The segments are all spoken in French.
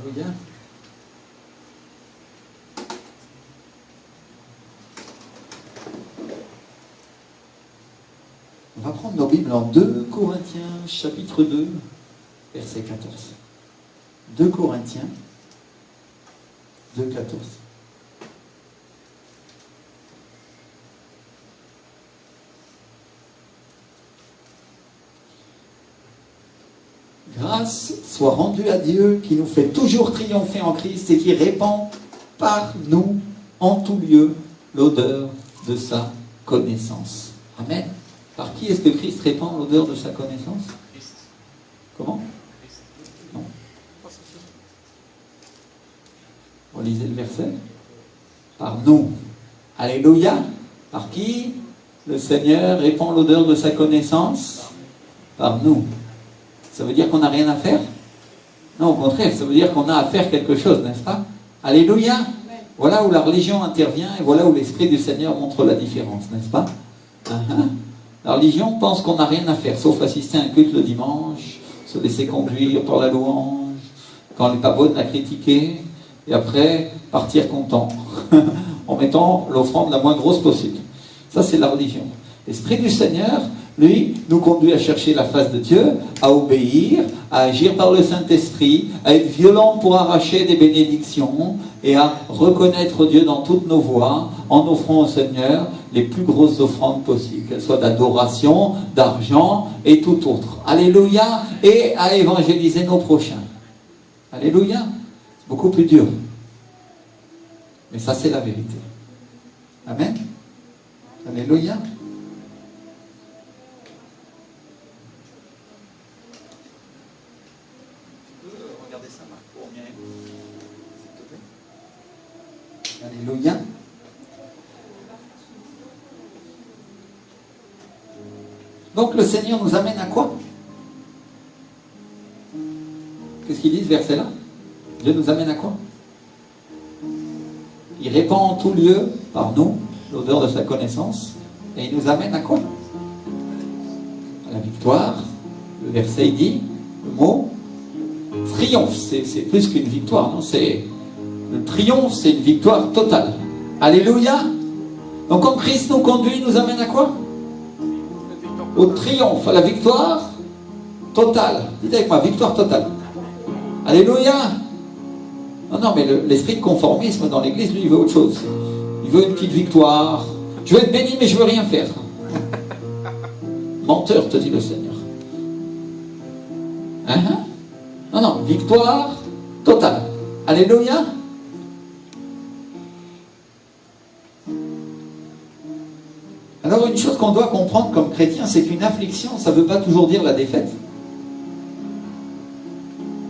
Alléluia. On va prendre nos Bibles en 2 Corinthiens, chapitre 2, verset 14. 2 Corinthiens, 2, 14. Grâce soit rendue à Dieu qui nous fait toujours triompher en Christ et qui répand par nous en tout lieu l'odeur de sa connaissance. Amen. Par qui est-ce que Christ répand l'odeur de sa connaissance? Christ. Comment? Christ. Non. Relisez le verset. Par nous. Alléluia. Par qui le Seigneur répand l'odeur de sa connaissance? Par nous. Ça veut dire qu'on n'a rien à faire? Non, au contraire, ça veut dire qu'on a à faire quelque chose, n'est-ce pas? Alléluia. Voilà où la religion intervient et voilà où l'Esprit du Seigneur montre la différence, n'est-ce pas? La religion pense qu'on n'a rien à faire, sauf assister à un culte le dimanche, se laisser conduire par la louange, quand elle n'est pas bonne, la critiquer, et après partir content, en mettant l'offrande la moins grosse possible. Ça, c'est la religion. L'Esprit du Seigneur, lui, nous conduit à chercher la face de Dieu, à obéir, à agir par le Saint-Esprit, à être violent pour arracher des bénédictions et à reconnaître Dieu dans toutes nos voies en offrant au Seigneur les plus grosses offrandes possibles, qu'elles soient d'adoration, d'argent et tout autre. Alléluia. Et à évangéliser nos prochains. Alléluia. C'est beaucoup plus dur. Mais ça, c'est la vérité. Amen. Alléluia. Alléluia. Donc le Seigneur nous amène à quoi? Qu'est-ce qu'il dit ce verset-là? Dieu nous amène à quoi? Il répand en tout lieu par nous l'odeur de sa connaissance. Et il nous amène à quoi? À la victoire. Le verset il dit, le mot triomphe. C'est plus qu'une victoire, non? Le triomphe, c'est une victoire totale. Alléluia. Donc quand Christ nous conduit, il nous amène à quoi? Au triomphe, à la victoire totale. Dites avec moi, victoire totale. Alléluia. Non, mais l'esprit de conformisme dans l'église, lui, il veut autre chose. Il veut une petite victoire. Je veux être béni, mais je veux rien faire. Menteur, te dit le Seigneur. Non, victoire totale. Alléluia. Alors une chose qu'on doit comprendre comme chrétien, c'est qu'une affliction, ça ne veut pas toujours dire la défaite.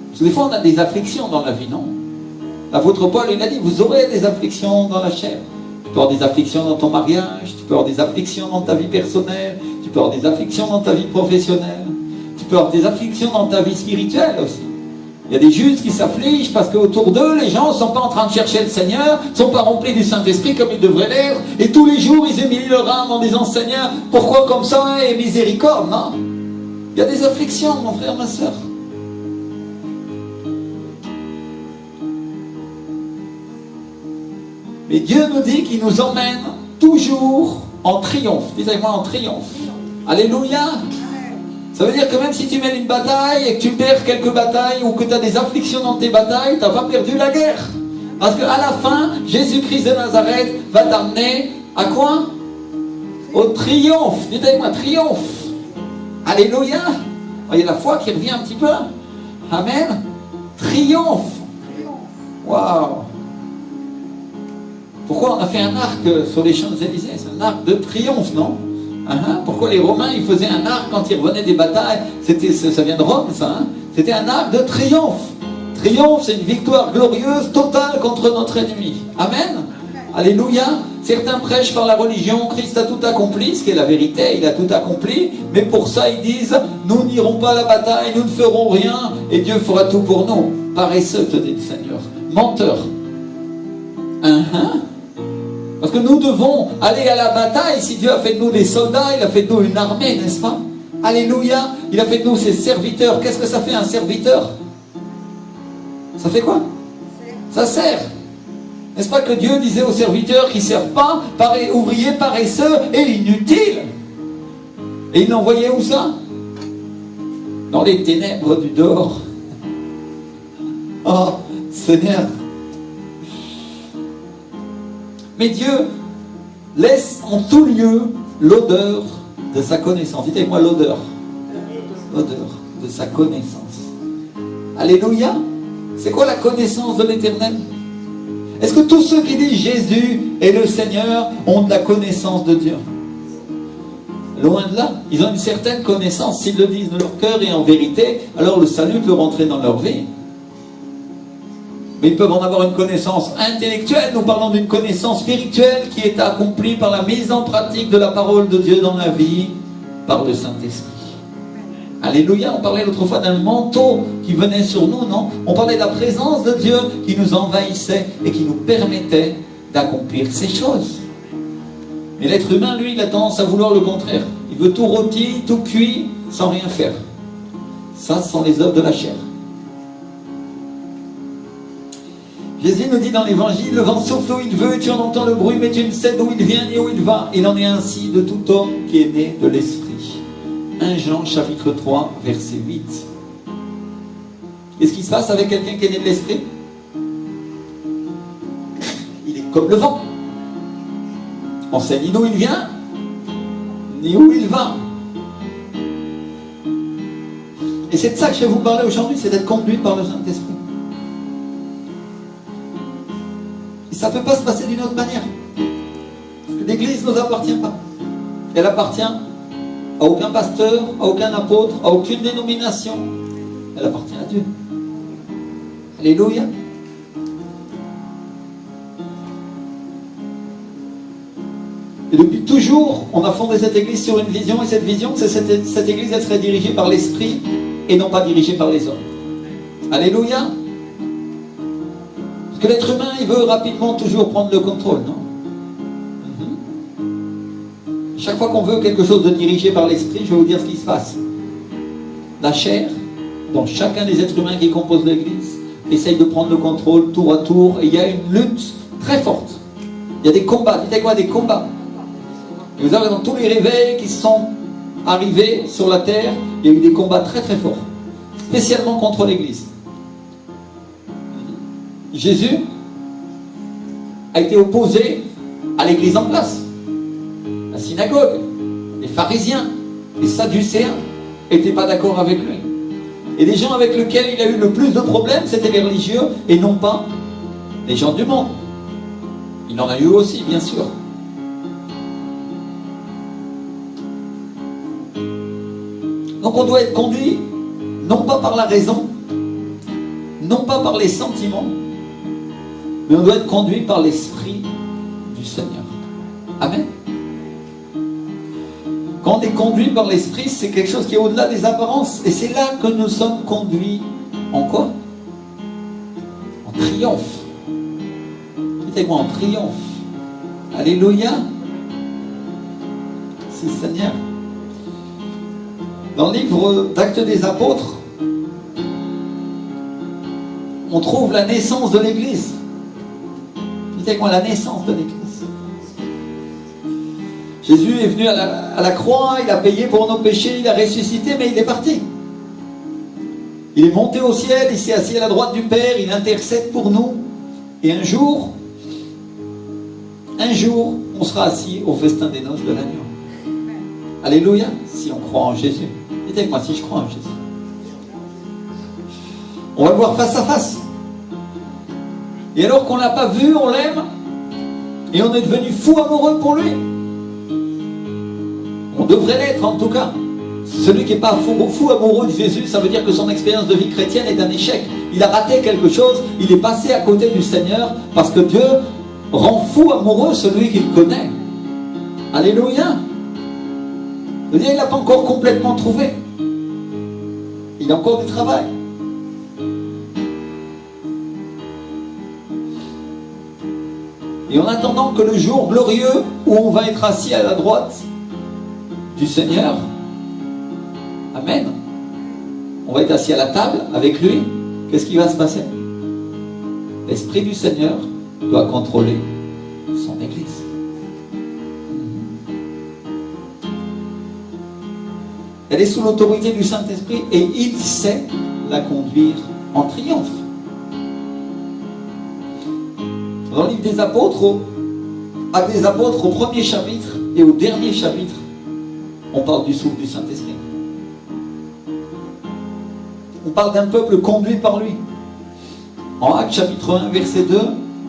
Parce que des fois on a des afflictions dans la vie, non? L'apôtre Paul, il a dit, vous aurez des afflictions dans la chair. Tu peux avoir des afflictions dans ton mariage, tu peux avoir des afflictions dans ta vie personnelle, tu peux avoir des afflictions dans ta vie professionnelle, tu peux avoir des afflictions dans ta vie spirituelle aussi. Il y a des justes qui s'affligent parce qu'autour d'eux, les gens ne sont pas en train de chercher le Seigneur, ne sont pas remplis du Saint-Esprit comme ils devraient l'être, et tous les jours, ils humilient leur âme en disant, Seigneur, pourquoi comme ça, et miséricorde, non? Il y a des afflictions, mon frère, ma soeur. Mais Dieu nous dit qu'il nous emmène toujours en triomphe. Dites avec moi, en triomphe. Alléluia. Ça veut dire que même si tu mènes une bataille et que tu perds quelques batailles ou que tu as des afflictions dans tes batailles, tu n'as pas perdu la guerre. Parce qu'à la fin, Jésus-Christ de Nazareth va t'amener à quoi? Au triomphe. Dites avec moi, triomphe. Alléluia. Il y a la foi qui revient un petit peu. Amen. Triomphe. Waouh. Pourquoi on a fait un arc sur les Champs-Élysées? C'est un arc de triomphe, non? Pourquoi les Romains ils faisaient un arc quand ils revenaient des batailles? Ça vient de Rome, ça. C'était un arc de triomphe. Triomphe, c'est une victoire glorieuse, totale contre notre ennemi. Amen. Alléluia. Certains prêchent par la religion, Christ a tout accompli, ce qui est la vérité, il a tout accompli. Mais pour ça, ils disent, nous n'irons pas à la bataille, nous ne ferons rien, et Dieu fera tout pour nous. Paresseux, te dit le Seigneur. Menteur. Parce que nous devons aller à la bataille. Si Dieu a fait de nous des soldats, il a fait de nous une armée, n'est-ce pas? Alléluia. Il a fait de nous ses serviteurs. Qu'est-ce que ça fait un serviteur? Ça fait quoi? Ça sert. N'est-ce pas que Dieu disait aux serviteurs qui ne servent pas, ouvriers paresseux et inutiles? Et il l'envoyait où ça? Dans les ténèbres du dehors. Oh, Seigneur. Mais Dieu laisse en tout lieu l'odeur de sa connaissance. Dites avec moi l'odeur. L'odeur de sa connaissance. Alléluia. C'est quoi la connaissance de l'Éternel? Est-ce que tous ceux qui disent Jésus est le Seigneur ont de la connaissance de Dieu? Loin de là. Ils ont une certaine connaissance. S'ils le disent de leur cœur et en vérité, alors le salut peut rentrer dans leur vie. Mais ils peuvent en avoir une connaissance intellectuelle. Nous parlons d'une connaissance spirituelle qui est accomplie par la mise en pratique de la parole de Dieu dans la vie, par le Saint-Esprit. Alléluia. On parlait l'autre fois d'un manteau qui venait sur nous, non? On parlait de la présence de Dieu qui nous envahissait et qui nous permettait d'accomplir ces choses. Mais l'être humain, lui, il a tendance à vouloir le contraire. Il veut tout rôti, tout cuit, sans rien faire. Ça, ce sont les œuvres de la chair. Jésus nous dit dans l'évangile, le vent souffle où il veut, et tu en entends le bruit, mais tu ne sais d'où il vient ni où il va. Il en est ainsi de tout homme qui est né de l'Esprit. 1 Jean chapitre 3, verset 8. Qu'est-ce qui se passe avec quelqu'un qui est né de l'Esprit? Il est comme le vent. On ne sait ni d'où il vient, ni où il va. Et c'est de ça que je vais vous parler aujourd'hui, c'est d'être conduit par le Saint-Esprit. Et ça ne peut pas se passer d'une autre manière. Parce que l'Église ne nous appartient pas. Elle appartient à aucun pasteur, à aucun apôtre, à aucune dénomination. Elle appartient à Dieu. Alléluia. Et depuis toujours, on a fondé cette église sur une vision, et cette vision, c'est cette église, elle serait dirigée par l'Esprit et non pas dirigée par les hommes. Alléluia. Parce que l'être humain, il veut rapidement toujours prendre le contrôle, non? Chaque fois qu'on veut quelque chose de dirigé par l'Esprit, je vais vous dire ce qui se passe. La chair, dans chacun des êtres humains qui composent l'église, essaye de prendre le contrôle tour à tour, et il y a une lutte très forte. Il y a des combats, dites quoi, des combats. Et vous avez dans tous les réveils qui sont arrivés sur la terre, il y a eu des combats très très forts, spécialement contre l'Église. Jésus a été opposé à l'Église en place. La synagogue, les pharisiens, les sadducéens n'étaient pas d'accord avec lui. Et les gens avec lesquels il a eu le plus de problèmes, c'était les religieux et non pas les gens du monde. Il en a eu aussi, bien sûr. Donc on doit être conduit, non pas par la raison, non pas par les sentiments, mais on doit être conduit par l'Esprit du Seigneur. Amen. Quand on est conduit par l'Esprit, c'est quelque chose qui est au-delà des apparences. Et c'est là que nous sommes conduits en quoi? En triomphe. Dites-moi, en triomphe. Alléluia. C'est le Seigneur. Dans le livre d'Actes des Apôtres, on trouve la naissance de l'Église. Dites-moi, la naissance de l'Église. Jésus est venu à la croix, il a payé pour nos péchés, il a ressuscité, mais il est parti. Il est monté au ciel, il s'est assis à la droite du Père, il intercède pour nous. Et un jour, on sera assis au festin des noces de l'agneau. Alléluia, si on croit en Jésus. Dites-moi si je crois en Jésus. On va le voir face à face. Et alors qu'on ne l'a pas vu, on l'aime. Et on est devenu fou amoureux pour lui. On devrait l'être en tout cas. Celui qui n'est pas fou amoureux de Jésus, ça veut dire que son expérience de vie chrétienne est un échec. Il a raté quelque chose, il est passé à côté du Seigneur, parce que Dieu rend fou amoureux celui qu'il connaît. Alléluia. Il n'a pas encore complètement trouvé. Il a encore du travail. Et en attendant que le jour glorieux où on va être assis à la droite du Seigneur, amen, on va être assis à la table avec lui, qu'est-ce qui va se passer? l'Esprit du Seigneur doit contrôler son Église. Elle est sous l'autorité du Saint-Esprit et il sait la conduire en triomphe. Dans le livre des apôtres, Actes des apôtres, au premier chapitre et au dernier chapitre, on parle du souffle du Saint-Esprit. On parle d'un peuple conduit par lui. En Actes chapitre 1, verset 2,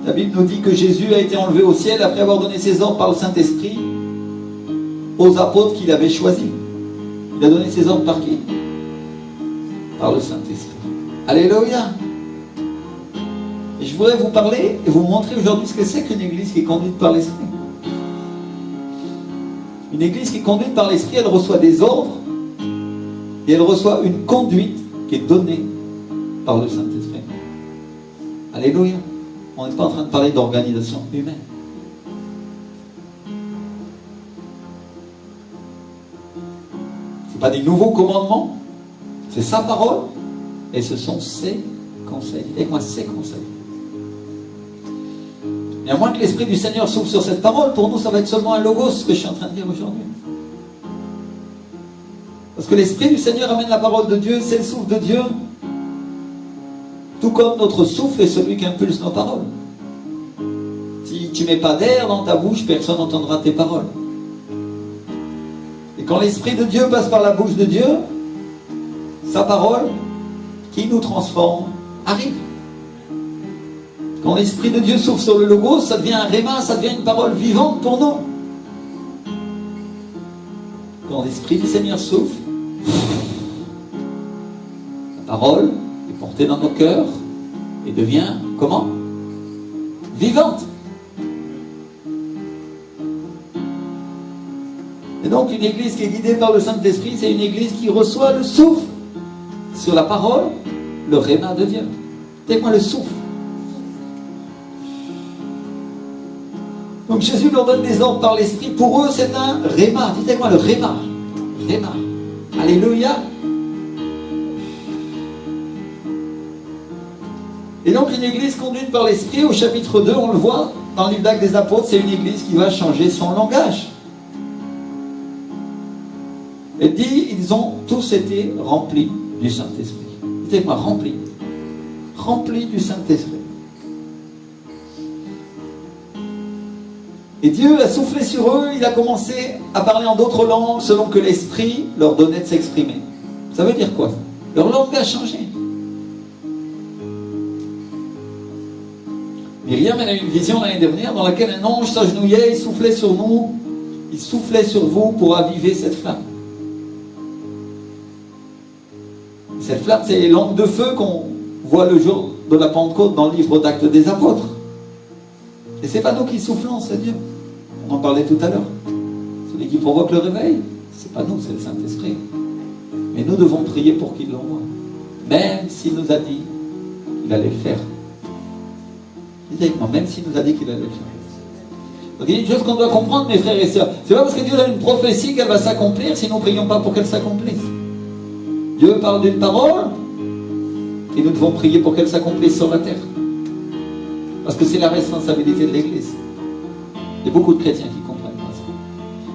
la Bible nous dit que Jésus a été enlevé au ciel après avoir donné ses ordres par le Saint-Esprit aux apôtres qu'il avait choisis. Il a donné ses ordres par qui? Par le Saint-Esprit. Alléluia! Et je voudrais vous parler et vous montrer aujourd'hui ce que c'est qu'une église qui est conduite par l'Esprit. Une église qui est conduite par l'Esprit, elle reçoit des ordres et elle reçoit une conduite qui est donnée par le Saint-Esprit. Alléluia! On n'est pas en train de parler d'organisation humaine. Ce n'est pas des nouveaux commandements, c'est sa parole et ce sont ses conseils. Dites avec moi, ses conseils. Et à moins que l'Esprit du Seigneur s'ouvre sur cette parole, pour nous ça va être seulement un logos, ce que je suis en train de dire aujourd'hui. Parce que l'Esprit du Seigneur amène la parole de Dieu, c'est le souffle de Dieu. Tout comme notre souffle est celui qui impulse nos paroles. Si tu ne mets pas d'air dans ta bouche, personne n'entendra tes paroles. Et quand l'Esprit de Dieu passe par la bouche de Dieu, sa parole, qui nous transforme, arrive. Quand l'Esprit de Dieu souffle sur le logos, ça devient un réma, ça devient une parole vivante pour nous. Quand l'Esprit du Seigneur souffle, la parole est portée dans nos cœurs et devient, comment? Vivante. Et donc une église qui est guidée par le Saint-Esprit, c'est une église qui reçoit le souffle sur la parole, le réma de Dieu. Dites-moi le souffle. Donc Jésus leur donne des ordres par l'Esprit. Pour eux, c'est un réma. Dites-moi le réma. Réma. Alléluia. Et donc une église conduite par l'Esprit, au chapitre 2, on le voit dans le livre d'Actes des apôtres, c'est une église qui va changer son langage. Elle dit, ils ont tous été remplis du Saint-Esprit. Dites-moi, remplis. Remplis du Saint-Esprit. Et Dieu a soufflé sur eux, il a commencé à parler en d'autres langues selon que l'Esprit leur donnait de s'exprimer. Ça veut dire quoi? Leur langue a changé. Myriam, elle a eu une vision l'année dernière dans laquelle un ange s'agenouillait, il soufflait sur nous, il soufflait sur vous pour aviver cette flamme. Cette flamme, c'est les langues de feu qu'on voit le jour de la Pentecôte dans le livre d'Actes des apôtres. Et c'est pas nous qui soufflons, c'est Dieu. On en parlait tout à l'heure. Celui qui provoque le réveil, c'est pas nous, c'est le Saint-Esprit. Mais nous devons prier pour qu'il l'envoie. Même s'il nous a dit qu'il allait le faire. Dites avec moi, même s'il nous a dit qu'il allait le faire. Donc il y a une chose qu'on doit comprendre, mes frères et sœurs. C'est pas parce que Dieu a une prophétie qu'elle va s'accomplir si nous ne prions pas pour qu'elle s'accomplisse. Dieu parle d'une parole et nous devons prier pour qu'elle s'accomplisse sur la terre. Parce que c'est la responsabilité de l'Église. Il y a beaucoup de chrétiens qui comprennent pas ça.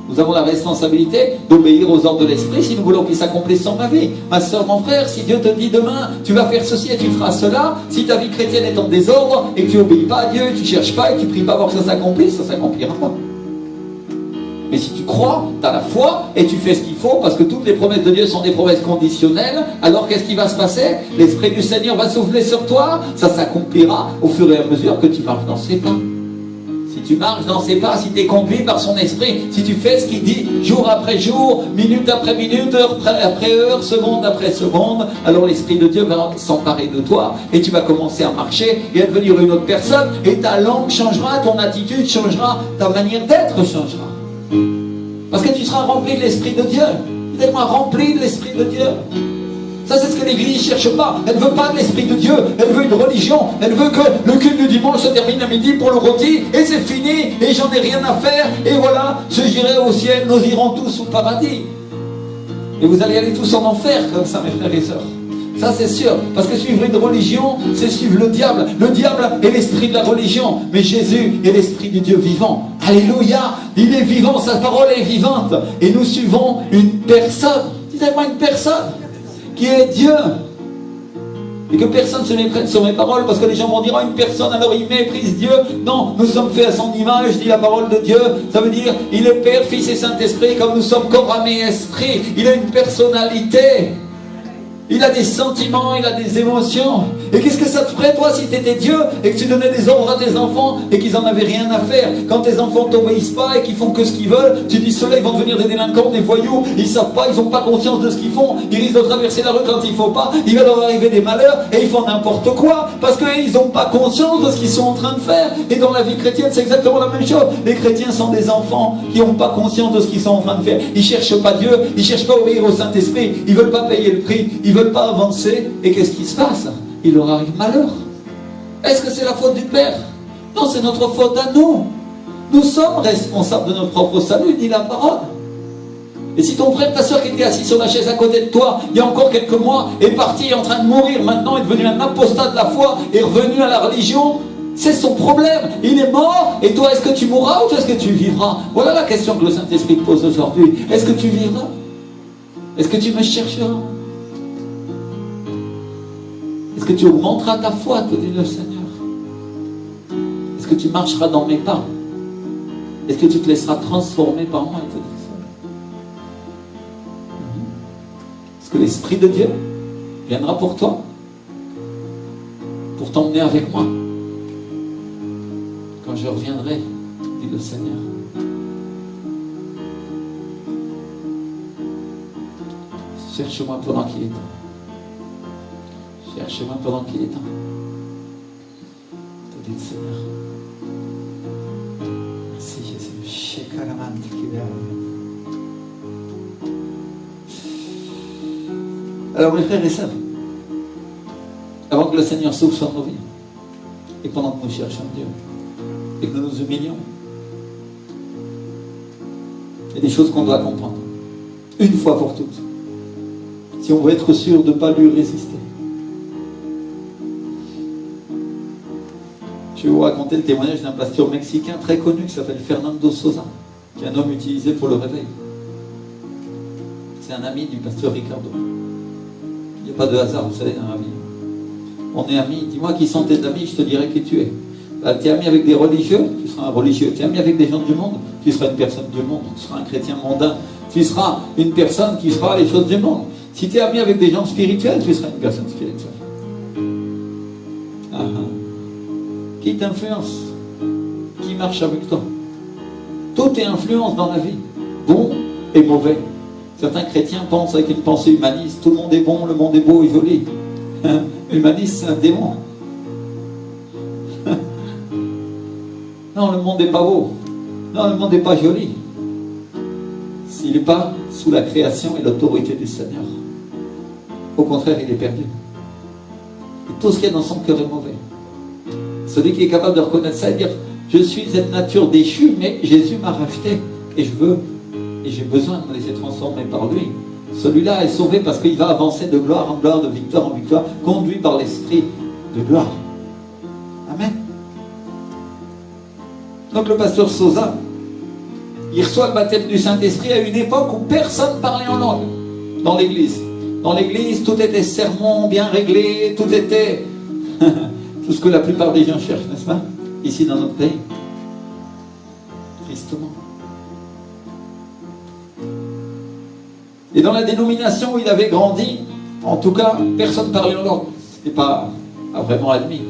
Nous avons la responsabilité d'obéir aux ordres de l'Esprit si nous voulons qu'ils s'accomplissent dans ma vie. Ma soeur, mon frère, si Dieu te dit demain, tu vas faire ceci et tu feras cela, si ta vie chrétienne est en désordre et que tu n'obéis pas à Dieu, tu ne cherches pas et tu ne pries pas pour que ça s'accomplisse, ça ne s'accomplira pas. Mais si tu crois, tu as la foi et tu fais ce qu'il faut, parce que toutes les promesses de Dieu sont des promesses conditionnelles, alors qu'est-ce qui va se passer? L'Esprit du Seigneur va souffler sur toi, ça s'accomplira au fur et à mesure que tu marches dans ses pas. Si tu marches dans ses pas, si tu es conduit par son Esprit, si tu fais ce qu'il dit jour après jour, minute après minute, heure après heure, seconde après seconde, alors l'Esprit de Dieu va s'emparer de toi et tu vas commencer à marcher et à devenir une autre personne et ta langue changera, ton attitude changera, ta manière d'être changera. Parce que tu seras rempli de l'Esprit de Dieu. Dites-moi, rempli de l'Esprit de Dieu. Ça, c'est ce que l'Église ne cherche pas. Elle ne veut pas de l'Esprit de Dieu. Elle veut une religion. Elle veut que le culte du dimanche se termine à midi pour le rôti. Et c'est fini. Et j'en ai rien à faire. Et voilà, j'irai au ciel. Nous irons tous au paradis. Et vous allez aller tous en enfer comme ça, mes frères et sœurs. Ça c'est sûr. Parce que suivre une religion, c'est suivre le diable. Le diable est l'esprit de la religion. Mais Jésus est l'esprit du Dieu vivant. Alléluia. Il est vivant, sa parole est vivante. Et nous suivons une personne. Dites-moi une personne qui est Dieu. Et que personne ne se méprenne sur mes paroles, parce que les gens vont dire, oh, une personne, alors il méprise Dieu. Non, nous sommes faits à son image, dit la parole de Dieu. Ça veut dire, il est Père, Fils et Saint-Esprit, comme nous sommes corps, âme et esprit. Il a une personnalité. Il a des sentiments, il a des émotions. Et qu'est-ce que ça te ferait, toi, si tu étais Dieu et que tu donnais des ordres à tes enfants et qu'ils n'en avaient rien à faire? Quand tes enfants ne t'obéissent pas et qu'ils font que ce qu'ils veulent, tu dis, ceux-là, ils vont devenir des délinquants, des voyous. Ils ne savent pas, ils n'ont pas conscience de ce qu'ils font. Ils risquent de traverser la rue quand il ne faut pas. Il va leur arriver des malheurs et ils font n'importe quoi parce qu'ils n'ont pas conscience de ce qu'ils sont en train de faire. Et dans la vie chrétienne, c'est exactement la même chose. Les chrétiens sont des enfants qui n'ont pas conscience de ce qu'ils sont en train de faire. Ils ne cherchent pas Dieu, ils ne cherchent pas à obéir au Saint-Esprit. Ils ne veulent pas payer le prix. Ils ne veulent pas avancer, et qu'est-ce qui se passe? Il leur arrive malheur. Est-ce que c'est la faute du Père? Non, c'est notre faute à nous. Nous sommes responsables de notre propre salut, dit la parole. Et si ton frère, ta soeur qui était assis sur la chaise à côté de toi, il y a encore quelques mois, est parti, est en train de mourir, maintenant est devenu un apostat de la foi, est revenu à la religion, c'est son problème. Il est mort, et toi, est-ce que tu mourras ou est-ce que tu vivras? Voilà la question que le Saint-Esprit te pose aujourd'hui. Est-ce que tu vivras? Est-ce que tu me chercheras? Est-ce que tu augmenteras ta foi, te dit le Seigneur? Est-ce que tu marcheras dans mes pas? Est-ce que tu te laisseras transformer par moi, te dit le Seigneur? Est-ce que l'Esprit de Dieu viendra pour toi, pour t'emmener avec moi quand je reviendrai, dit le Seigneur? Cherche-moi pendant qu'il est temps. Cherchez-moi pendant qu'il est temps. Te dit le Seigneur. Merci Jésus. Alors mes frères et sœurs, avant que le Seigneur s'ouvre sur nos vies, et pendant que nous cherchons Dieu, et que nous nous humilions, il y a des choses qu'on doit comprendre. Une fois pour toutes. Si on veut être sûr de ne pas lui résister. Je vais vous raconter le témoignage d'un pasteur mexicain très connu qui s'appelle Fernando Sosa, qui est un homme utilisé pour le réveil. C'est un ami du pasteur Ricardo. Il n'y a pas de hasard, vous savez, dans la vie. On est amis. Dis-moi qui sont tes amis, je te dirai qui tu es. Tu es ami avec des religieux, tu seras un religieux. Tu es ami avec des gens du monde, tu seras une personne du monde. Tu seras un chrétien mondain. Tu seras une personne qui fera les choses du monde. Si tu es ami avec des gens spirituels, tu seras une personne spirituelle. Qui t'influence? Qui marche avec toi? Tout est influence dans la vie, bon et mauvais. Certains chrétiens pensent avec une pensée humaniste, tout le monde est bon, le monde est beau et joli. Humaniste, c'est un démon. Non, le monde n'est pas beau. Non, le monde n'est pas joli. S'il n'est pas sous la création et l'autorité du Seigneur. Au contraire, il est perdu. Et tout ce qu'il y a dans son cœur est mauvais. Celui qui est capable de reconnaître ça et dire, je suis cette nature déchue, mais Jésus m'a racheté et je veux, et j'ai besoin de me laisser transformer par lui. Celui-là est sauvé parce qu'il va avancer de gloire en gloire, de victoire en victoire, conduit par l'Esprit de gloire. Amen. Donc le pasteur Sosa, il reçoit le baptême du Saint-Esprit à une époque où personne parlait en langue dans l'église. Dans l'église, tout était sermon bien réglé, tout était... tout ce que la plupart des gens cherchent, n'est-ce pas? Ici dans notre pays. Tristement. Et dans la dénomination où il avait grandi, en tout cas, personne ne parlait en langue. Ce n'était pas vraiment admis.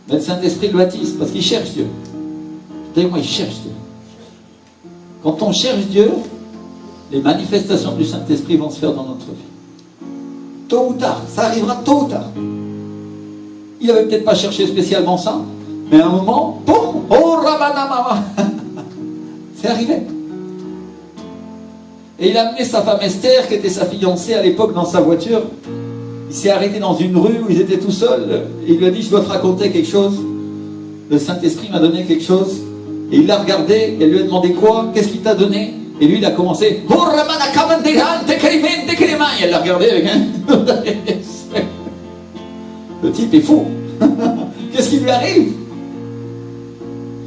Mais le Saint-Esprit le baptise, parce qu'il cherche Dieu. Dis-moi, il cherche Dieu. Quand on cherche Dieu, les manifestations du Saint-Esprit vont se faire dans notre vie. Tôt ou tard, ça arrivera tôt ou tard. Il n'avait peut-être pas cherché spécialement ça, mais à un moment, boum, oh rabanamama, c'est arrivé. Et il a amené sa femme Esther, qui était sa fiancée à l'époque, dans sa voiture. Il s'est arrêté dans une rue où ils étaient tout seuls. Et il lui a dit, je dois te raconter quelque chose. Le Saint-Esprit m'a donné quelque chose. Et il l'a regardé, et elle lui a demandé quoi? Qu'est-ce qu'il t'a donné? Et lui, il a commencé. Et elle l'a regardé avec un. Le type est fou. Qu'est-ce qui lui arrive?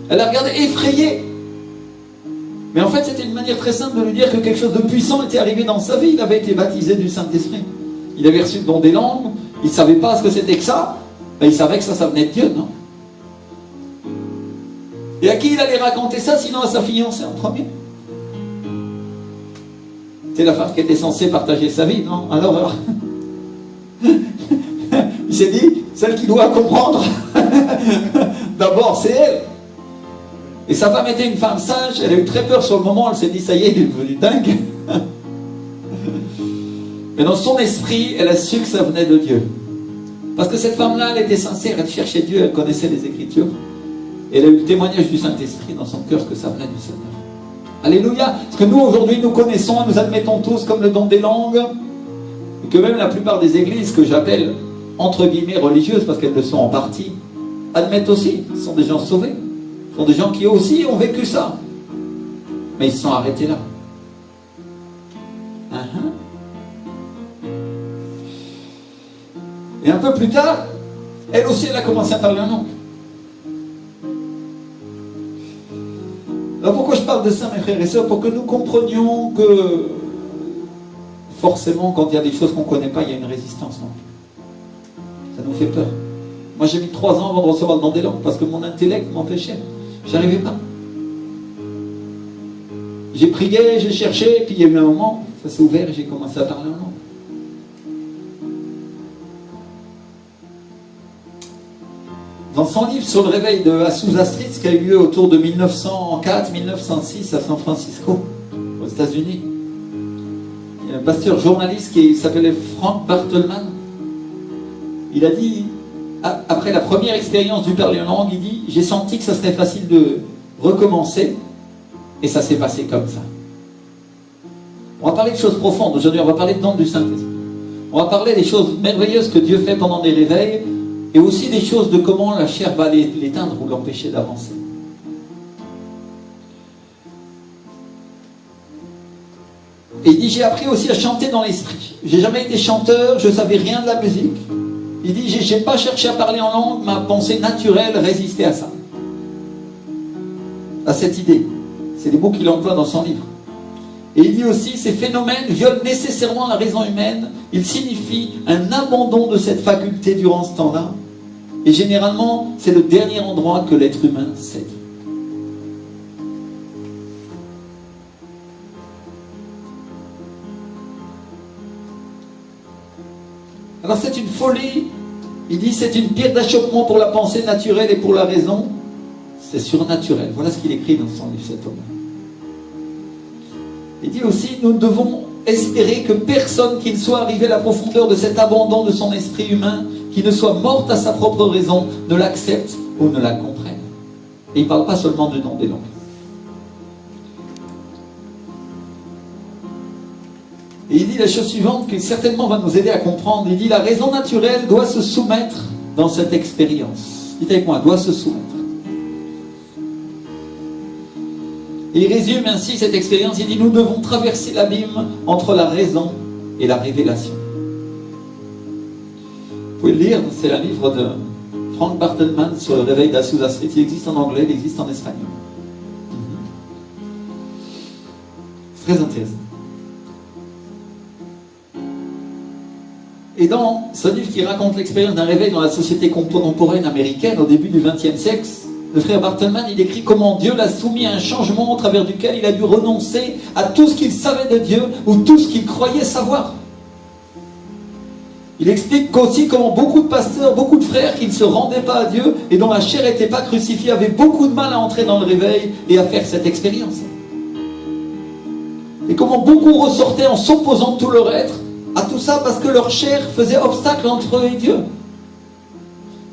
Elle a regardé effrayée. Mais en fait, c'était une manière très simple de lui dire que quelque chose de puissant était arrivé dans sa vie. Il avait été baptisé du Saint-Esprit. Il avait reçu le don des langues. Il ne savait pas ce que c'était que ça. Mais il savait que ça venait de Dieu, non? Et à qui il allait raconter ça, sinon à sa fiancée en premier? C'est la femme qui était censée partager sa vie, non? Alors il s'est dit, celle qui doit comprendre, d'abord c'est elle. Et sa femme était une femme sage, elle a eu très peur sur le moment, elle s'est dit, ça y est, il est devenu dingue. Mais dans son esprit, elle a su que ça venait de Dieu. Parce que cette femme-là, elle était sincère, elle cherchait Dieu, elle connaissait les Écritures. Et elle a eu le témoignage du Saint-Esprit dans son cœur que ça venait du Seigneur. Alléluia. Parce que nous, aujourd'hui, nous connaissons, nous admettons tous comme le don des langues, et que même la plupart des églises que j'appelle, entre guillemets, religieuses, parce qu'elles le sont en partie, admettent aussi. Ce sont des gens sauvés. Ce sont des gens qui aussi ont vécu ça. Mais ils se sont arrêtés là. Et un peu plus tard, elle aussi, elle a commencé à parler en langue. Alors pourquoi je parle de ça, mes frères et sœurs? Pour que nous comprenions que forcément, quand il y a des choses qu'on ne connaît pas, il y a une résistance. Non? Ça nous fait peur. Moi, j'ai mis 3 ans avant de recevoir le don des langues parce que mon intellect m'empêchait. Je n'arrivais pas. J'ai prié, j'ai cherché, puis il y a eu un moment, ça s'est ouvert et j'ai commencé à parler en langue. Dans son livre sur le réveil de Azusa Street, qui a eu lieu autour de 1904-1906 à San Francisco, aux États-Unis, il y a un pasteur journaliste qui s'appelait Frank Bartleman. Il a dit, après la première expérience du parler en langue, il dit, j'ai senti que ça serait facile de recommencer, et ça s'est passé comme ça. On va parler de choses profondes aujourd'hui, on va parler de don du Saint-Esprit. On va parler des choses merveilleuses que Dieu fait pendant des réveils, et aussi des choses de comment la chair va l'éteindre ou l'empêcher d'avancer. Et il dit, j'ai appris aussi à chanter dans l'esprit. J'ai jamais été chanteur, je ne savais rien de la musique. Il dit, j'ai pas cherché à parler en langue, ma pensée naturelle résistait à ça. À cette idée. C'est des mots qu'il emploie dans son livre. Et il dit aussi, ces phénomènes violent nécessairement la raison humaine. Ils signifient un abandon de cette faculté durant ce temps-là. Et généralement, c'est le dernier endroit que l'être humain cède. Alors c'est une folie. Il dit, c'est une pierre d'achoppement pour la pensée naturelle et pour la raison. C'est surnaturel. Voilà ce qu'il écrit dans son livre, cet homme. Il dit aussi, nous devons espérer que personne qui ne soit arrivé à la profondeur de cet abandon de son esprit humain, qui ne soit morte à sa propre raison, ne l'accepte ou ne la comprenne. Et il ne parle pas seulement du don des langues. Et il dit la chose suivante qui certainement va nous aider à comprendre. Il dit, la raison naturelle doit se soumettre dans cette expérience. Dites avec moi, doit se soumettre. Et il résume ainsi cette expérience, il dit, nous devons traverser l'abîme entre la raison et la révélation. Vous pouvez le lire, c'est un livre de Frank Bartleman sur le réveil d'Azusa Street. Il existe en anglais, il existe en espagnol. C'est très intéressant. Et dans ce livre qui raconte l'expérience d'un réveil dans la société contemporaine américaine au début du XXe siècle, le frère Bartleman, il décrit comment Dieu l'a soumis à un changement au travers duquel il a dû renoncer à tout ce qu'il savait de Dieu ou tout ce qu'il croyait savoir. Il explique aussi comment beaucoup de pasteurs, beaucoup de frères qui ne se rendaient pas à Dieu et dont la chair n'était pas crucifiée avaient beaucoup de mal à entrer dans le réveil et à faire cette expérience. Et comment beaucoup ressortaient en s'opposant de tout leur être à tout ça parce que leur chair faisait obstacle entre eux et Dieu.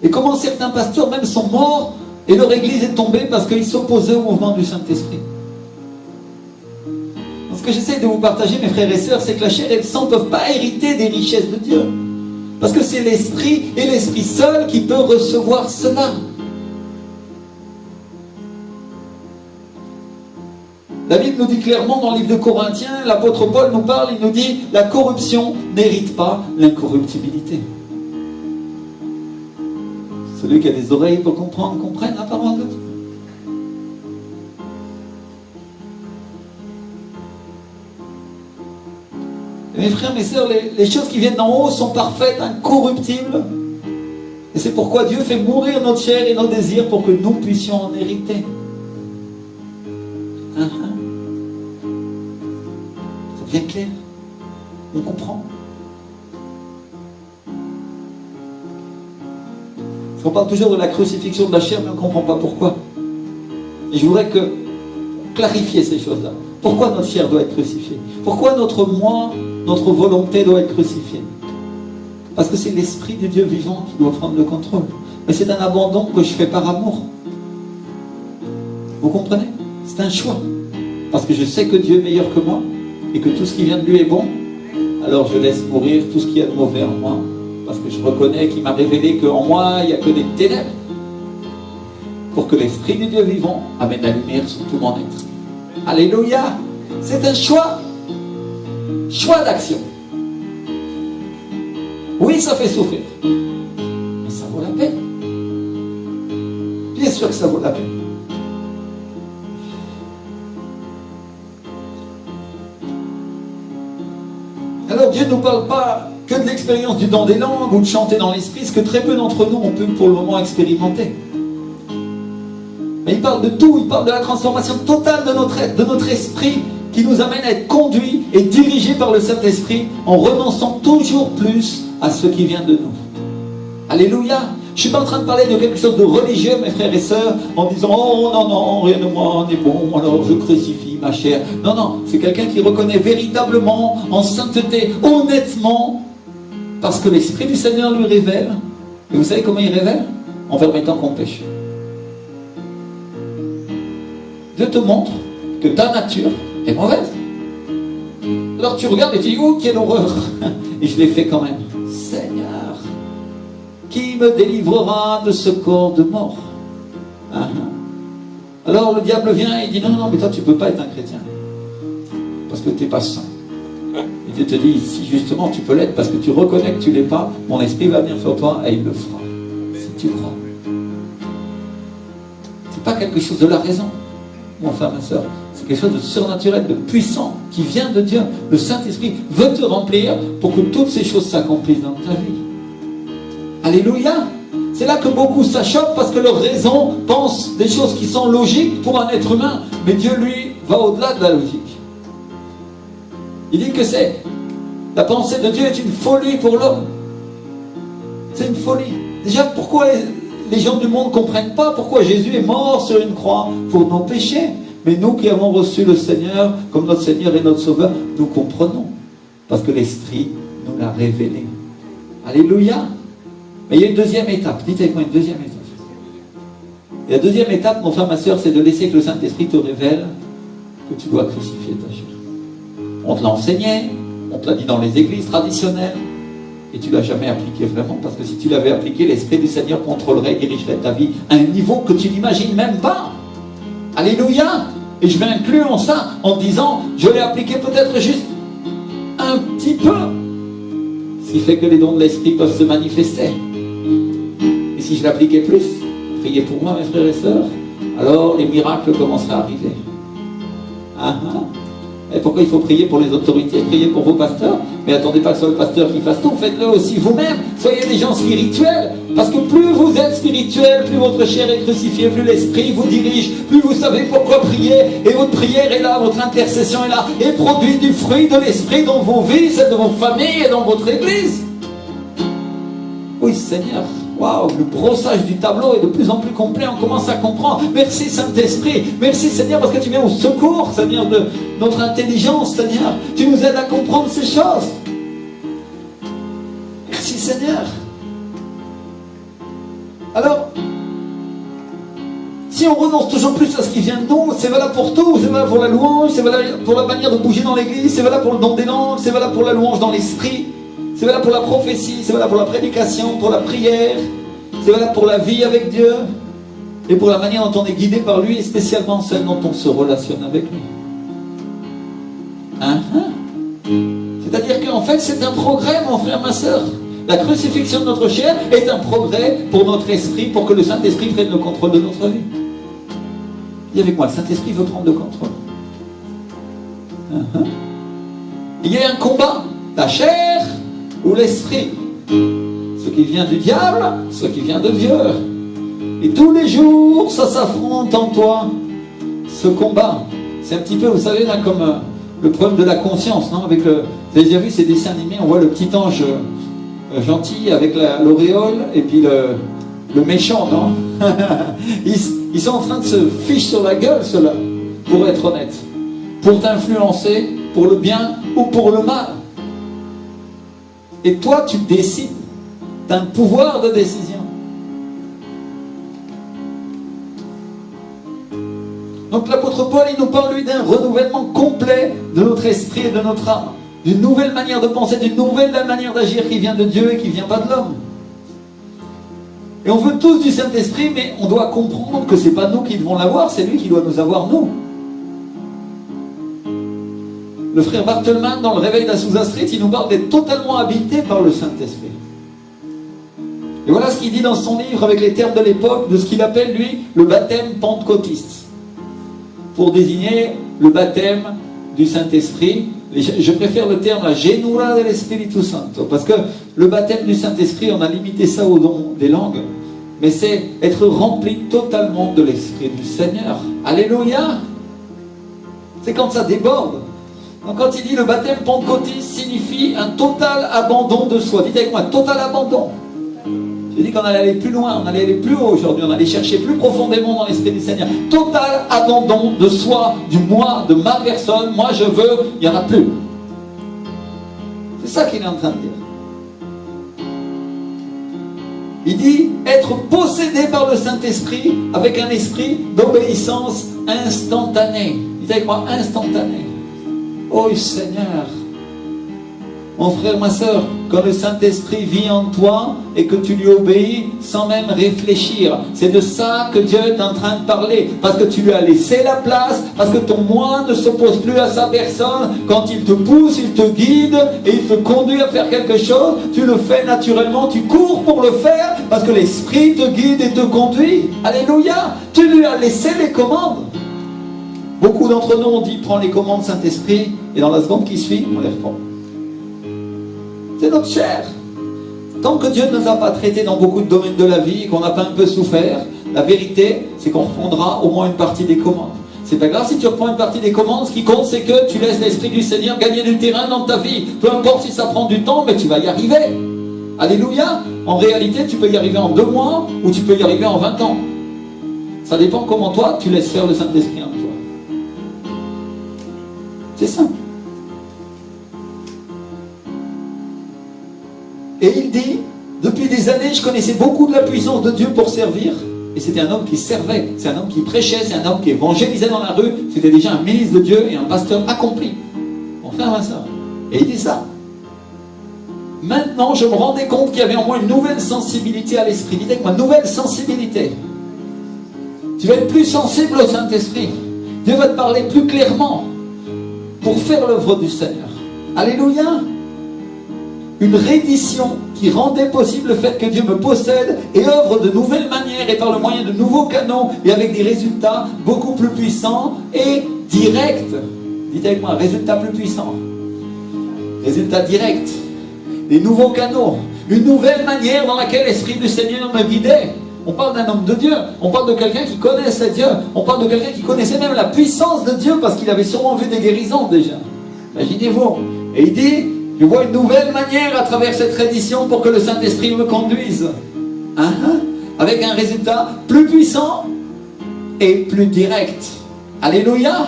Et comment certains pasteurs même sont morts et leur église est tombée parce qu'ils s'opposaient au mouvement du Saint-Esprit. Ce que j'essaie de vous partager, mes frères et sœurs, c'est que la chair et le sang ne peuvent pas hériter des richesses de Dieu. Parce que c'est l'Esprit et l'Esprit seul qui peut recevoir cela. La Bible nous dit clairement dans le livre de Corinthiens, l'apôtre Paul nous parle, il nous dit la corruption n'hérite pas l'incorruptibilité. Celui qui a des oreilles pour comprendre, comprenne la parole de Dieu. Et mes frères, mes sœurs, les choses qui viennent d'en haut sont parfaites, incorruptibles. Et c'est pourquoi Dieu fait mourir notre chair et nos désirs pour que nous puissions en hériter. Ça devient clair. On comprend. On parle toujours de la crucifixion de la chair, mais on ne comprend pas pourquoi. Et je voudrais clarifier ces choses-là. Pourquoi notre chair doit être crucifiée? Pourquoi notre moi, notre volonté doit être crucifiée? Parce que c'est l'Esprit du Dieu vivant qui doit prendre le contrôle. Mais c'est un abandon que je fais par amour. Vous comprenez? C'est un choix. Parce que je sais que Dieu est meilleur que moi et que tout ce qui vient de lui est bon. Alors je laisse mourir tout ce qu'il y a de mauvais en moi. Parce que je reconnais qu'il m'a révélé qu'en moi, il n'y a que des ténèbres. Pour que l'Esprit du Dieu vivant amène la lumière sur tout mon être. Alléluia! C'est un choix. Choix d'action. Oui, ça fait souffrir. Mais ça vaut la peine. Bien sûr que ça vaut la peine. Alors Dieu ne nous parle pas que de l'expérience du don des langues ou de chanter dans l'esprit, ce que très peu d'entre nous ont pu pour le moment expérimenter. Mais il parle de tout, il parle de la transformation totale de notre être, de notre esprit, qui nous amène à être conduits et dirigés par le Saint-Esprit en renonçant toujours plus à ce qui vient de nous. Alléluia! Je ne suis pas en train de parler de quelque chose de religieux, mes frères et sœurs, en disant « Oh non, non, rien de moi n'est bon, alors je crucifie ma chair. » Non, non, c'est quelqu'un qui reconnaît véritablement, en sainteté, honnêtement, parce que l'Esprit du Seigneur lui révèle. Et vous savez comment il révèle? En permettant qu'on pêche. Dieu te montre que ta nature est mauvaise. Alors tu regardes et tu dis « Oh, quelle horreur !» Et je l'ai fait quand même. Seigneur, qui me délivrera de ce corps de mort? Alors le diable vient et dit « Non, non, mais toi tu ne peux pas être un chrétien. Parce que tu n'es pas saint. » Et Dieu te dit « Si justement tu peux l'être parce que tu reconnais que tu ne l'es pas, mon esprit va venir sur toi et il le fera. Si tu crois. » C'est pas quelque chose de la raison, mon frère, ma soeur. C'est quelque chose de surnaturel, de puissant, qui vient de Dieu. Le Saint-Esprit veut te remplir pour que toutes ces choses s'accomplissent dans ta vie. Alléluia! C'est là que beaucoup s'achoppent parce que leur raison pense des choses qui sont logiques pour un être humain. Mais Dieu, lui, va au-delà de la logique. Il dit que la pensée de Dieu est une folie pour l'homme. C'est une folie. Déjà, pourquoi les gens du monde ne comprennent pas pourquoi Jésus est mort sur une croix pour nos péchés? Mais nous qui avons reçu le Seigneur comme notre Seigneur et notre Sauveur, nous comprenons. Parce que l'Esprit nous l'a révélé. Alléluia! Mais il y a une deuxième étape. Dites avec moi une deuxième étape. Et la deuxième étape, mon frère, ma soeur, c'est de laisser que le Saint-Esprit te révèle que tu dois crucifier ta chair. On te l'a enseigné, on te l'a dit dans les églises traditionnelles, et tu ne l'as jamais appliqué vraiment, parce que si tu l'avais appliqué, l'Esprit du Seigneur contrôlerait et dirigerait ta vie à un niveau que tu n'imagines même pas. Alléluia! Et je m'inclus en ça, en disant, je l'ai appliqué peut-être juste un petit peu, ce qui fait que les dons de l'Esprit peuvent se manifester. Et si je l'appliquais plus, priez pour moi, mes frères et sœurs, alors les miracles commenceraient à arriver. Et pourquoi il faut prier pour les autorités? Priez pour vos pasteurs, mais attendez pas que ce soit le pasteur qui fasse tout, faites-le aussi vous-même. Soyez des gens spirituels, parce que plus vous êtes spirituel, plus votre chair est crucifiée, plus l'Esprit vous dirige, plus vous savez pourquoi prier, et votre prière est là, votre intercession est là, et produit du fruit de l'Esprit dans vos vies, celles de vos familles et dans votre église. Oui, Seigneur. Waouh, le brossage du tableau est de plus en plus complet, on commence à comprendre. Merci Saint-Esprit, merci Seigneur parce que tu viens au secours, Seigneur, de notre intelligence, Seigneur. Tu nous aides à comprendre ces choses. Merci Seigneur. Alors, si on renonce toujours plus à ce qui vient de nous, c'est valable pour tout, c'est valable pour la louange, c'est valable pour la manière de bouger dans l'église, c'est valable pour le don des langues, c'est valable pour la louange dans l'esprit. C'est valable pour la prophétie, c'est valable pour la prédication, pour la prière, c'est valable pour la vie avec Dieu et pour la manière dont on est guidé par lui et spécialement celle dont on se relationne avec lui. C'est-à-dire qu'en fait, c'est un progrès, mon frère, ma soeur. La crucifixion de notre chair est un progrès pour notre esprit, pour que le Saint-Esprit prenne le contrôle de notre vie. Dis avec moi, le Saint-Esprit veut prendre le contrôle. Il y a un combat, la chair ou l'esprit. Ce qui vient du diable, ce qui vient de Dieu. Et tous les jours, ça s'affronte en toi, ce combat. C'est un petit peu, vous savez, là, comme le problème de la conscience, non? Avec vous avez déjà vu ces dessins animés, on voit le petit ange gentil avec l'auréole et puis le méchant, non? Ils sont en train de se ficher sur la gueule, ceux-là, pour être honnête. Pour t'influencer, pour le bien ou pour le mal. Et toi, tu décides. Tu as un pouvoir de décision. Donc l'apôtre Paul, il nous parle, lui, d'un renouvellement complet de notre esprit et de notre âme. D'une nouvelle manière de penser, d'une nouvelle manière d'agir qui vient de Dieu et qui ne vient pas de l'homme. Et on veut tous du Saint-Esprit, mais on doit comprendre que ce n'est pas nous qui devons l'avoir, c'est lui qui doit nous avoir, nous. Le frère Barthelman, dans le réveil d'Azusa Street, il nous parle d'être totalement habité par le Saint-Esprit. Et voilà ce qu'il dit dans son livre avec les termes de l'époque, de ce qu'il appelle, lui, le baptême pentecôtiste. Pour désigner le baptême du Saint-Esprit. Je préfère le terme la llenura del Espíritu Santo, parce que le baptême du Saint-Esprit, on a limité ça au don des langues, mais c'est être rempli totalement de l'Esprit du Seigneur. Alléluia! C'est quand ça déborde. Donc quand il dit le baptême pentecôtiste signifie un total abandon de soi. Dites avec moi, total abandon. J'ai dit qu'on allait aller plus loin, on allait aller plus haut aujourd'hui, on allait chercher plus profondément dans l'Esprit du Seigneur. Total abandon de soi, du moi, de ma personne. Moi je veux, il n'y en a plus. C'est ça qu'il est en train de dire. Il dit être possédé par le Saint-Esprit avec un esprit d'obéissance instantanée. Dites avec moi, instantanée. Oh Seigneur, mon frère, ma soeur, quand le Saint-Esprit vit en toi et que tu lui obéis sans même réfléchir, c'est de ça que Dieu est en train de parler, parce que tu lui as laissé la place, parce que ton moi ne s'oppose plus à sa personne. Quand il te pousse, il te guide et il te conduit à faire quelque chose, tu le fais naturellement, tu cours pour le faire parce que l'Esprit te guide et te conduit. Alléluia, tu lui as laissé les commandes. Beaucoup d'entre nous ont dit prends les commandes Saint-Esprit et dans la seconde qui suit, on les reprend. C'est notre chair. Tant que Dieu ne nous a pas traités dans beaucoup de domaines de la vie et qu'on n'a pas un peu souffert, la vérité, c'est qu'on reprendra au moins une partie des commandes. C'est pas grave si tu reprends une partie des commandes, ce qui compte c'est que tu laisses l'Esprit du Seigneur gagner du terrain dans ta vie. Peu importe si ça prend du temps, mais tu vas y arriver. Alléluia. En réalité, tu peux y arriver en 2 mois ou tu peux y arriver en 20 ans. Ça dépend comment toi, tu laisses faire le Saint-Esprit en toi. C'est simple. Et il dit, depuis des années, je connaissais beaucoup de la puissance de Dieu pour servir. Et c'était un homme qui servait, c'est un homme qui prêchait, c'est un homme qui évangélisait dans la rue. C'était déjà un ministre de Dieu et un pasteur accompli. Mon frère, ma soeur. Et il dit ça. Maintenant, je me rendais compte qu'il y avait en moi une nouvelle sensibilité à l'esprit. Dites avec moi, nouvelle sensibilité. Tu vas être plus sensible au Saint-Esprit. Dieu va te parler plus clairement pour faire l'œuvre du Seigneur. Alléluia. Une reddition qui rendait possible le fait que Dieu me possède et œuvre de nouvelles manières et par le moyen de nouveaux canaux et avec des résultats beaucoup plus puissants et directs. Dites avec moi, résultats plus puissants. Résultats directs. Des nouveaux canaux. Une nouvelle manière dans laquelle l'Esprit du Seigneur me guidait. On parle d'un homme de Dieu. On parle de quelqu'un qui connaissait Dieu. On parle de quelqu'un qui connaissait même la puissance de Dieu parce qu'il avait sûrement vu des guérisons déjà. Imaginez-vous. Et il dit, je vois une nouvelle manière à travers cette reddition pour que le Saint-Esprit me conduise. Avec un résultat plus puissant et plus direct. Alléluia.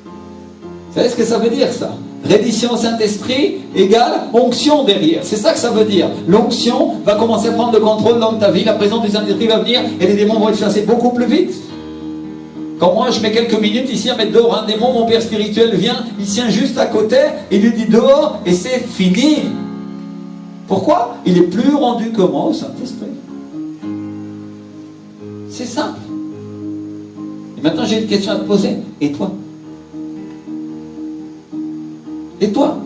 Vous savez ce que ça veut dire ça? Reddition au Saint-Esprit égale onction derrière. C'est ça que ça veut dire. L'onction va commencer à prendre le contrôle dans ta vie. La présence du Saint-Esprit va venir et les démons vont être chassés beaucoup plus vite. Quand moi je mets quelques minutes ici à mettre dehors un démon, mon père spirituel vient, il tient juste à côté, il lui dit dehors et c'est fini. Pourquoi? Il est plus rendu que moi au Saint-Esprit. C'est simple. Et maintenant j'ai une question à te poser. Et toi? Et toi?